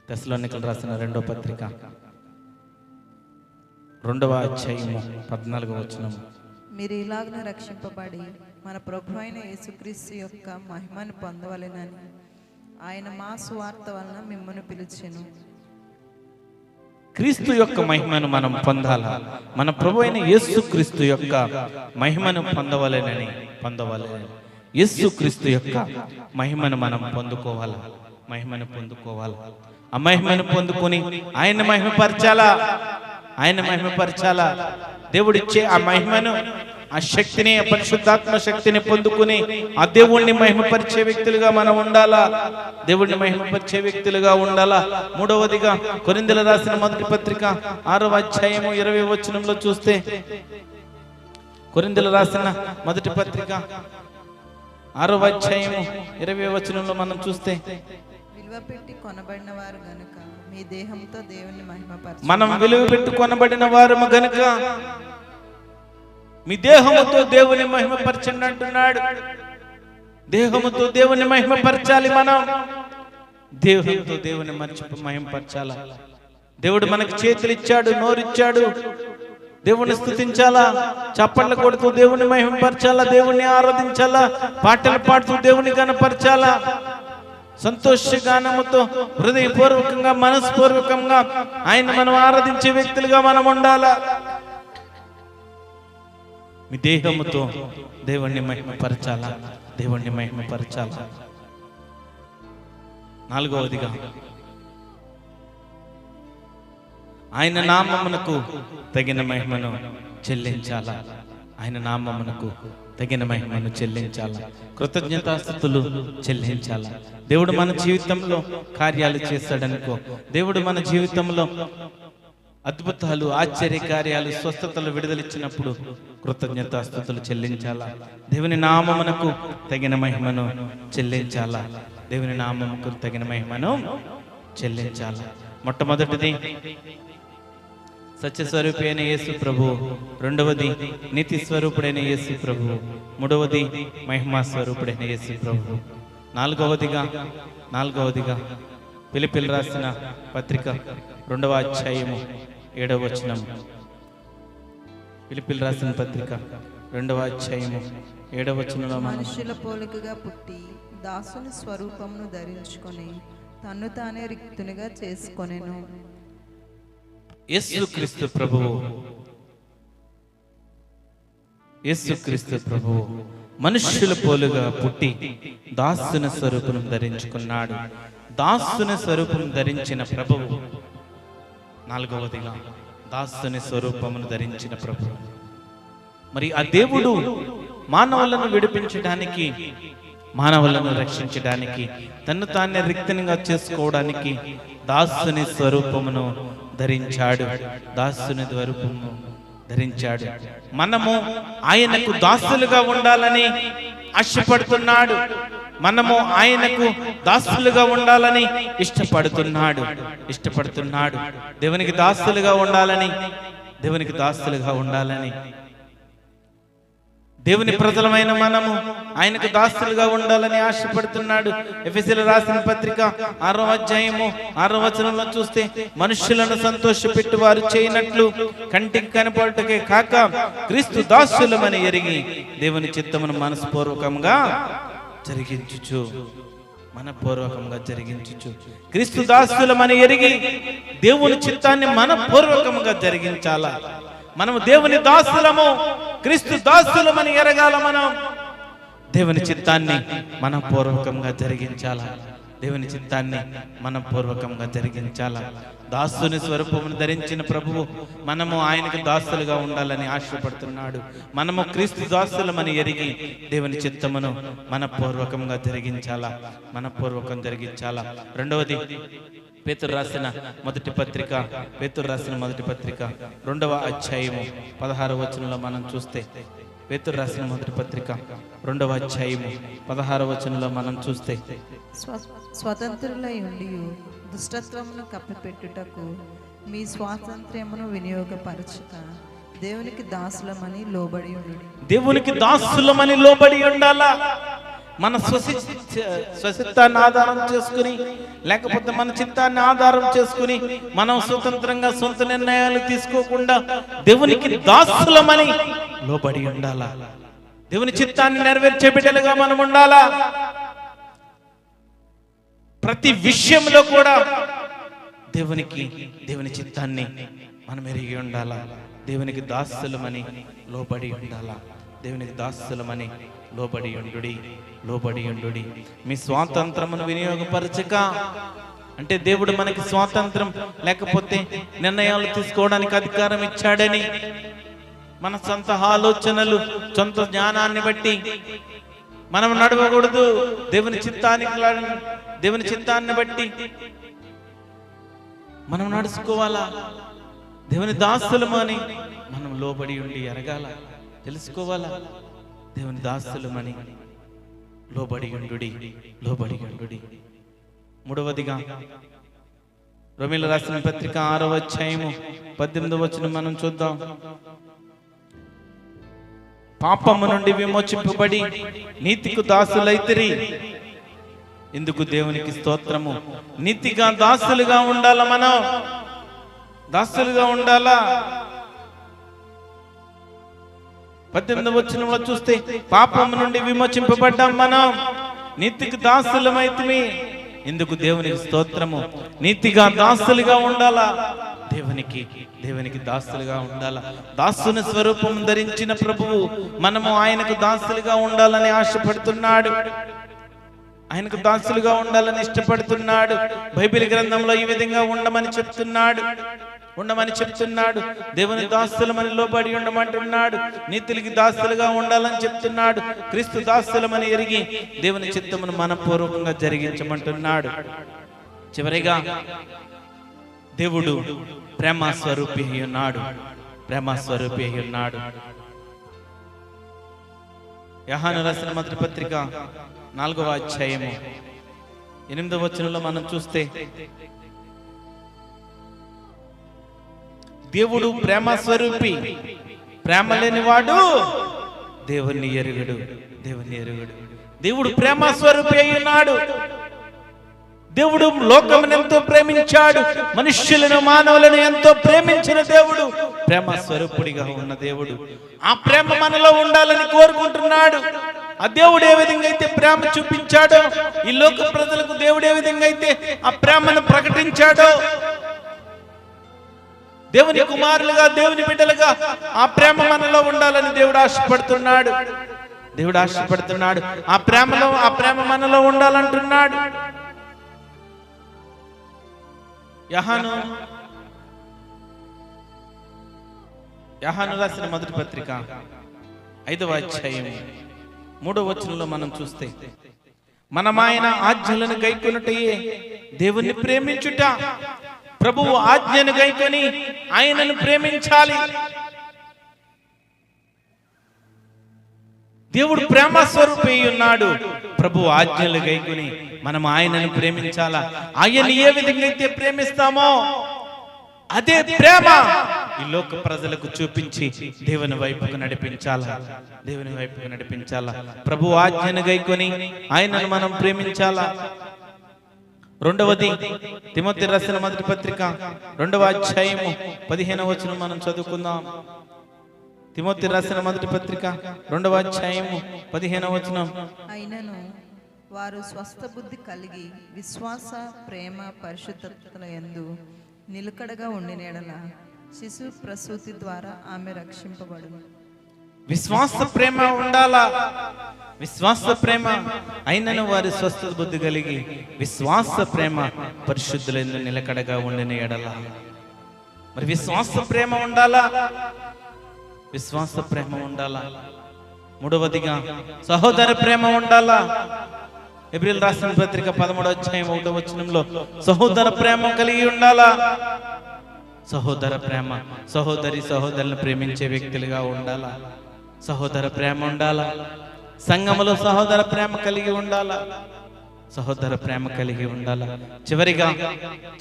తెస్సలోనికీయులకు రాసిన 2వ పత్రిక 2వ అధ్యాయం 14వ వచనం. మీరు ఇలాగ రక్షింపబడి మన ప్రభు అయిన యేసుక్రీస్తు యొక్క మహిమను పొందవలెనని ఆయన మా సువార్త వలన మిమ్మల్ని పిలిచెను. క్రీస్తు యొక్క మహిమను మనం పొందాలా. మన ప్రభు అయిన యేసుక్రీస్తు యొక్క మహిమను పొందవలెనని యేసుక్రీస్తు యొక్క మహిమను మనం పొందుకోవాలా. మహిమను పొందుకోవాలా. ఆ మహిమను పొందుకొని ఆయన మహిమపరచాలా. ఆయన మహిమపరచాలా. దేవుడిచ్చే ఆ మహిమను, ఆ శక్తిని, పరిశుద్ధాత్మ శక్తిని పొందుకుని ఆ దేవుణ్ణి మహిమపరిచే వ్యక్తులుగా మనం ఉండాలా. దేవుణ్ణి మహిమపరిచే వ్యక్తులుగా ఉండాలా. మూడవదిగా కొరింథీయులకు రాసిన మొదటి పత్రిక 6వ అధ్యాయము 20వ వచనంలో చూస్తే, కొరింథీయులకు రాసిన మొదటి పత్రిక 6వ అధ్యాయము 20వ వచనంలో మనం చూస్తే, విలువ పెట్టి కొనబడిన వారు గనుక మీ దేహంతో దేవుని మహిమపరచండి. మనం విలువ పెట్టి కొనబడిన వారము గనుక మీ దేహముతో దేవుని మహిమపరచండి అంటున్నాడు. దేహముతో దేవుని మహిమపరచాలి. మనం దేహంతో దేవుని మహిమపరచాలా. దేవుడు మనకు చేతులు ఇచ్చాడు, నోరిచ్చాడు. దేవుని స్తుతించాలా. చప్పట్లు కొడుతూ దేవుని మహిమపరచాలా. దేవుని ఆరాధించాలా. పాటలు పాడుతూ దేవుని గణపరచాలా. సంతోషగానముతో, హృదయపూర్వకంగా, మనస్పూర్వకంగా ఆయన మనం ఆరాధించే వ్యక్తులుగా మనం ఉండాలా. మీ దేహముతో దేవుణ్ణి మహిమపరచాలా. దేవుణ్ణి మహిమపరచాలా. నాలుగవదిగా ఆయన నామమునకు తగిన మహిమను చెల్లించాలా. ఆయన నామమునకు తగిన మహిమను చెల్లించాలా. కృతజ్ఞతాస్తుతులు చెల్లించాలా. దేవుడు మన జీవితంలో కార్యాలు చేస్తాడనుకో, దేవుడు మన జీవితంలో అద్భుతాలు, ఆశ్చర్య కార్యాలు, స్వస్థతలు, విడుదలిచ్చినప్పుడు కృతజ్ఞతాస్తుతులు చెల్లించాలా. దేవుని నామమునకు తగిన మహిమను చెల్లించాలా. దేవుని నామమునకు తగిన మహిమను చెల్లించాలా. మొట్టమొదటిది సత్యస్వరూపి అయిన యేసు ప్రభు. రెండవది నీతి స్వరూపుడైన యేసు ప్రభు. మూడవది మహిమా స్వరూపుడైన యేసు ప్రభు. నాలుగవదిగా ఫిలిప్పీయులకు రాసిన పత్రిక 2వ అధ్యాయము 7వ వచనం. ఫిలిప్పీయులకు రాసిన పత్రిక 2వ అధ్యాయము 7వ వచనంలో మనుషుల పోలికగా పుట్టి దాసుని స్వరూపమును ధరించుకొని తన్ను తానే రిక్తునిగా చేసుకొనెను. యేసుక్రీస్తు ప్రభువు, యేసుక్రీస్తు ప్రభువు మనుష్యుల పోలుగా పుట్టి దాసుని స్వరూపం ధరించుకున్నాడు. దాసుని స్వరూపం ధరించిన ప్రభువు. నాలుగవదిగా దాసుని స్వరూపమును ధరించిన ప్రభువు. మరి ఆ దేవుడు మానవులను విడిపించడానికి, మానవులను రక్షించడానికి, తన్ను తానే రిక్తనిగా చేసుకోవడానికి దాసుని స్వరూపమును ధరించాడు. దాసుని స్వరూపమును ధరించాడు. మనము ఆయనకు దాసులుగా ఉండాలని ఆశపడుతున్నాడు. మనము ఆయనకు దాసులుగా ఉండాలని ఇష్టపడుతున్నాడు. దేవునికి దాసులుగా ఉండాలని, దేవుని ప్రజలమైన మనము ఆయనకు దాసులుగా ఉండాలని ఆశపడుతున్నాడు. ఎఫెసీయులకు రాసిన పత్రిక 6వ అధ్యాయము 6వ వచనంలో చూస్తే, మనుషులను సంతోషపెట్టి వారు చేయనట్లు కంటికి కనపడుటకే కాక క్రీస్తు దాసులమని ఎరిగి దేవుని చిత్తమును మనస్పూర్వకంగా జరిగించుచు. మనపూర్వకంగా జరిగించుచు క్రీస్తు దాసులమని ఎరిగి దేవుని చిత్తాన్ని మనపూర్వకంగా జరిగించాలా. మనము దేవుని దాసులము, క్రీస్తు దాసులమని ఎరగాల. మనం దేవుని చిత్తాన్ని మనపూర్వకంగా జరిగించాలా. దేవుని చిత్తాన్ని మనపూర్వకంగా జరిగించాలా. దాసుని స్వరూపమును ధరించిన ప్రభువు మనము ఆయనకు దాసులుగా ఉండాలని ఆశపడుతున్నాడు. మనము క్రీస్తు దాసులమని ఎరిగి దేవుని చిత్తమును మనపూర్వకంగా జరిగించాలా. మనపూర్వకం జరిగించాలా. రెండవది పేతురు రాసిన మొదటి పత్రిక 2వ అధ్యాయము 16వ వచనంలో మనం చూస్తే, పేతురు రాసిన మొదటి పత్రిక 2వ అధ్యాయము 16వ వచనంలో మనం చూస్తే, స్వతంత్రులై ఉండి దుష్టత్వమును కప్పిపెట్టుటకు మీ స్వాతంత్ర్యమును వినియోగపరచుక దేవునికి దాసులమని లోబడి ఉండు. దేవునికి దాసులమని లోబడి ఉండాలా. మన స్వచిత్తాన్ని ఆధారం చేసుకుని, లేకపోతే మన చిత్తాన్ని ఆధారం చేసుకుని మనం స్వతంత్రంగా సొంత నిర్ణయాలు తీసుకోకుండా దేవునికి దాసులమని లోబడి ఉండాలా. దేవుని చిత్తాన్ని నెరవేర్చే బిడ్డలుగా మనం ఉండాలా. ప్రతి విషయంలో కూడా దేవుని చిత్తాన్ని మనం ఎరిగి ఉండాలా. దేవునికి దాసులమని లోబడి ఉండాలా. దేవునికి దాసులమని లోబడి ఉండుడి. మీ స్వాతంత్రమును వినియోగపరచక అంటే దేవుడు మనకి స్వాతంత్రం లేకపోతే నిర్ణయాలు తీసుకోవడానికి అధికారం ఇచ్చాడని మన సొంత ఆలోచనలు, సొంత జ్ఞానాన్ని బట్టి మనం నడవకూడదు. దేవుని చిత్తాన్ని బట్టి మనం నడుచుకోవాలా. దేవుని దాసులమని మనం లోబడి ఉండి ఎరగాల, తెలుసుకోవాలా. దేవుని దాసులమని లోబడి ఉండుడి. మూడవదిగా రోమీయులకు రాసిన పత్రిక 6వ అధ్యాయము 18వ వచనం మనం చూద్దాం. పాపము నుండి విమోచింపబడి నీతికి దాసులైతిరి. ఇందుకు దేవునికి స్తోత్రము. నీతిగా దాసులుగా ఉండాలా. మనం దాసులుగా ఉండాలా. 18వ వచనంలో చూస్తే పాపము నుండి విమోచింపబడ్డాం, మనం నీతికి దాసులమైతిమి. ఇందుకు దేవునికి స్తోత్రము. నీతిగా దాసులుగా ఉండాలా. దేవునికి దాసులుగా ఉండాలా. దాసుని స్వరూపం ధరించిన ప్రభువు మనము ఆయనకు దాసులుగా ఉండాలని ఆశపడుతున్నాడు. ఆయనకు దాసులుగా ఉండాలని ఇష్టపడుతున్నాడు. బైబిల్ గ్రంథంలో ఈ విధంగా ఉండమని చెప్తున్నాడు. దేవుని దాసులమని లోబడి ఉండమంటున్నాడు. నీతికి దాసులుగా ఉండాలని చెప్తున్నాడు. క్రీస్తు దాసులమని ఎరిగి దేవుని చిత్తమును మనపూర్వకంగా జరిగించమంటున్నాడు. చివరిగా దేవుడు ప్రేమ స్వరూపి అయి ఉన్నాడు. యోహాను రాసిన మొదటి పత్రిక 4వ అధ్యాయము 8వ వచనంలో మనం చూస్తే, దేవుడు ప్రేమ స్వరూపి, ప్రేమ లేనివాడు దేవుణ్ణి ఎరుగడు. దేవుడు ప్రేమ స్వరూపి అయి ఉన్నాడు. దేవుడు లోకమును ఎంతో ప్రేమించాడు. మనుష్యులను, మానవులను ఎంతో ప్రేమించిన దేవుడు, ప్రేమ స్వరూపుడిగా ఉన్న దేవుడు. ఆ ప్రేమ మనలో ఉండాలని కోరుకుంటున్నాడు. ఆ దేవుడు ఏ విధంగా అయితే ప్రేమ చూపించాడో, ఈ లోక ప్రజలకు దేవుడు ఏ విధంగా అయితే ఆ ప్రేమను ప్రకటించాడో, దేవుని కుమారులుగా, దేవుని బిడ్డలుగా ఆ ప్రేమ మనలో ఉండాలని దేవుడు ఆశపడుతున్నాడు. ఆ ప్రేమ మనలో ఉండాలంటున్నాడు. యోహాను రాసిన మొదటి పత్రిక 5వ అధ్యాయం 3వ వచనంలో మనం చూస్తే, మనం ఆయన ఆజ్ఞలను గైకొనుటయే దేవుణ్ణి ప్రేమించుట. ప్రభువు ఆజ్ఞను గైకొని ఆయనను ప్రేమించాలి. దేవుడు ప్రేమ స్వరూపి ఉన్నాడు. ప్రభువు ఆజ్ఞలు గైకొని మనం ఆయనను ప్రేమించాలా. ఆయన ఏ విధంగా అయితే ప్రేమిస్తామో అదే ప్రేమ ఈ లోక ప్రజలకు చూపించి దేవుని వైపుకు నడిపించాలా. ప్రభువు ఆజ్ఞను గైకొని ఆయనను మనం ప్రేమించాలా. రెండవది తిమోతి రాసిన మొదటి పత్రిక 2వ అధ్యాయము 15వ వచనం మనం చదువుకుందాం. తిమోతి రాసిన మొదటి పత్రిక 2వ అధ్యాయము 15వ వచనం. వారు స్వస్థ బుద్ధి కలిగి విశ్వాస, ప్రేమ, పరిశుద్ధతల యందు నిలకడగా ఉండిన యెడల శిశు ప్రసూతి ద్వారా ఆమె రక్షింపబడును. విశ్వాస ప్రేమ ఉండాలా. విశ్వాస ప్రేమ అయినను వారి స్వస్థ బుద్ధి కలిగి విశ్వాస ప్రేమ పరిశుద్ధులందు నిలకడగా ఉండిన ఎడల. మరి విశ్వాస ప్రేమ ఉండాలా. విశ్వాస ప్రేమ ఉండాలా. మూడవదిగా సహోదర ప్రేమ ఉండాలా. ఎబ్రిల్ రాసిన పత్రిక 13వ అధ్యాయం 1వ వచనంలో సహోదర ప్రేమ కలిగి ఉండాలా. సహోదర ప్రేమ, సహోదరులను ప్రేమించే వ్యక్తులుగా ఉండాలా. సహోదర ప్రేమ ఉండాలా. సంఘములో సహోదర ప్రేమ కలిగి ఉండాలా. సహోదర ప్రేమ కలిగి ఉండాలా.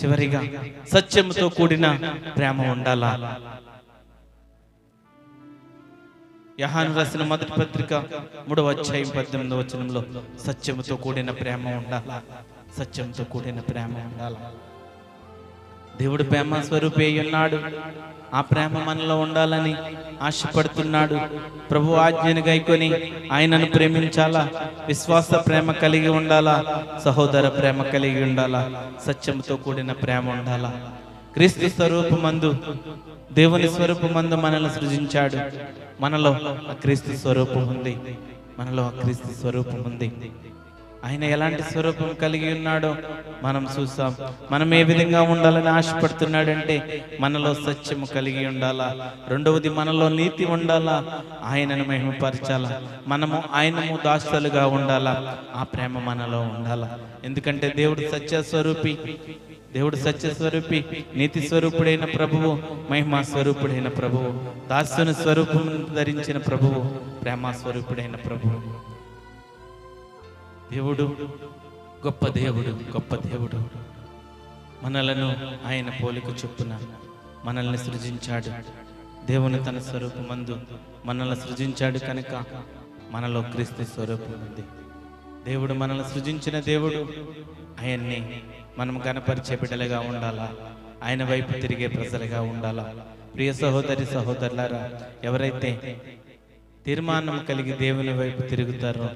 చివరిగా సత్యముతో కూడిన ప్రేమ ఉండాలా. యోహాను రాసిన మొదటి పత్రిక 3వ అధ్యాయం 18వ వచనంలో సత్యముతో కూడిన ప్రేమ ఉండాలా. సత్యంతో కూడిన ప్రేమ ఉండాలా. దేవుడు ప్రేమ స్వరూపి ఉన్నాడు. ఆ ప్రేమ మనలో ఉండాలని ఆశపడుతున్నాడు. ప్రభు ఆజ్ఞను గైకొని ఆయనను ప్రేమించాలా. విశ్వాస ప్రేమ కలిగి ఉండాలా. సహోదర ప్రేమ కలిగి ఉండాలా. సత్యంతో కూడిన ప్రేమ ఉండాలా. క్రీస్తు స్వరూపమందు, దేవుని స్వరూపమందు మనల్ని సృజించాడు. మనలో ఆ క్రీస్తు స్వరూపం ఉంది. మనలో ఆ క్రీస్తు స్వరూపం ఉంది. ఆయన ఎలాంటి స్వరూపం కలిగి ఉన్నాడో మనం చూసాం. మనం ఏ విధంగా ఉండాలని ఆశపడుతున్నాడంటే మనలో సత్యము కలిగి ఉండాలా. రెండవది మనలో నీతి ఉండాలా. ఆయనను మహిమపరచాలా. మనము ఆయనము దాసులుగా ఉండాలా. ఆ ప్రేమ మనలో ఉండాలా. ఎందుకంటే దేవుడు సత్యస్వరూపి. దేవుడు సత్యస్వరూపి, నీతి స్వరూపుడైన ప్రభువు, మహిమా స్వరూపుడైన ప్రభువు, దాసుని స్వరూపం ధరించిన ప్రభువు, ప్రేమ స్వరూపుడైన ప్రభువు. దేవుడు గొప్ప దేవుడు, గొప్ప దేవుడు. మనలను ఆయన పోలిక చొప్పున మనల్ని సృజించాడు. దేవుని తన స్వరూపమందు మనల్ని సృజించాడు కనుక మనలో క్రీస్తు స్వరూపం ఉంది. దేవుడు మనల్ని సృజించిన దేవుడు. ఆయన్ని మనం గణపరిచే బిడ్డలుగా ఉండాలా. ఆయన వైపు తిరిగే ప్రజలుగా ఉండాలా. ప్రియ సహోదరి సహోదరులారా, ఎవరైతే తీర్మానం కలిగి దేవుని వైపు తిరుగుతారో,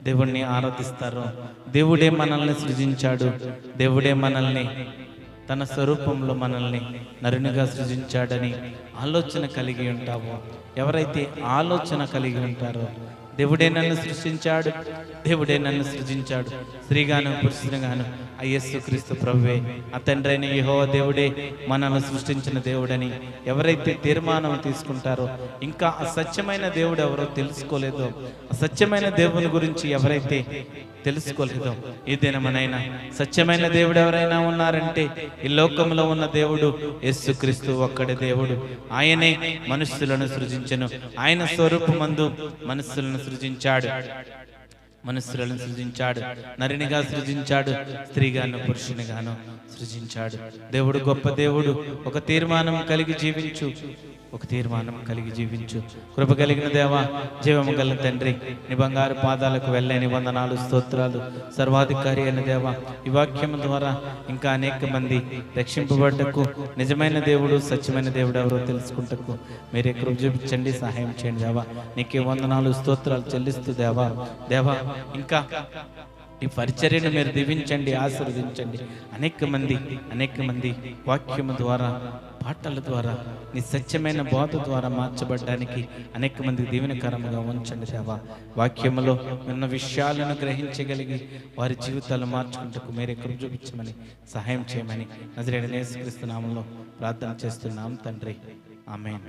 దేవుణ్ణి ఆరాధిస్తారో, దేవుడే మనల్ని సృజించాడు, దేవుడే మనల్ని తన స్వరూపంలో మనల్ని నరునిగా సృజించాడని ఆలోచన కలిగి ఉంటావో, ఎవరైతే ఆలోచన కలిగి ఉంటారో, దేవుడే నన్ను సృష్టించాడు, దేవుడే నన్ను సృజించాడు, స్త్రీగాను పురుషునిగాను ఆ యేసుక్రీస్తు ప్రభువే, ఆ తండ్రి అయిన యెహోవా దేవుడే మనల్ని సృష్టించిన దేవుడని ఎవరైతే తీర్మానం తీసుకుంటారో, ఇంకా ఆ సత్యమైన దేవుడు ఎవరో తెలుసుకోలేదో, ఆ సత్యమైన దేవుని గురించి ఎవరైతే తెలుసుకోలేదో, ఈ దినమనైనా సత్యమైన దేవుడు ఎవరైనా ఉన్నారంటే ఈ లోకంలో ఉన్న దేవుడు యేసుక్రీస్తు ఒక్కడే దేవుడు. ఆయనే మనుష్యులను సృజించెను. ఆయన స్వరూపమందు మనుష్యులను సృజించాడు. మనుష్యులను సృజించాడు, నరునిగా సృజించాడు, స్త్రీగాను పురుషునిగాను సృజించాడు. దేవుడు గొప్ప దేవుడు. ఒక తీర్మానం కలిగి జీవించు, ఒక తీర్మానం కలిగి జీవించు. కృప కలిగిన దేవా, జీవము గల తండ్రి, నీ బంగారు పాదాలకు వెళ్ళని వందనాలు, స్తోత్రాలు. సర్వాధికారి అయిన దేవా, ఈ వాక్యం ద్వారా ఇంకా అనేక మంది రక్షింపబడ్డకు, నిజమైన దేవుడు సత్యమైన దేవుడు ఎవరో తెలుసుకుంటకు మీరే కృప చూపించండి, సహాయం చేయండి దేవా. నీకే వందనాలు, స్తోత్రాలు చెల్లిస్తూ దేవా, ఇంకా ఈ పరిచర్యను మీరు దీవించండి, ఆశీర్వదించండి. అనేక మంది వాక్యము ద్వారా, పాటల ద్వారా, నీ సత్యమైన బోధ ద్వారా మార్చబడ్డానికి అనేక మంది దీవెనకరముగా ఉంచండి దేవా. వాక్యములో ఉన్న విషయాలను గ్రహించగలిగి వారి జీవితాలు మార్చుకుంటూ మీరే కృప చూపించమని, సహాయం చేయమని నజరేయుడైన యేసుక్రీస్తు నామములో ప్రార్థన చేస్తున్నాం తండ్రి. ఆమేన్.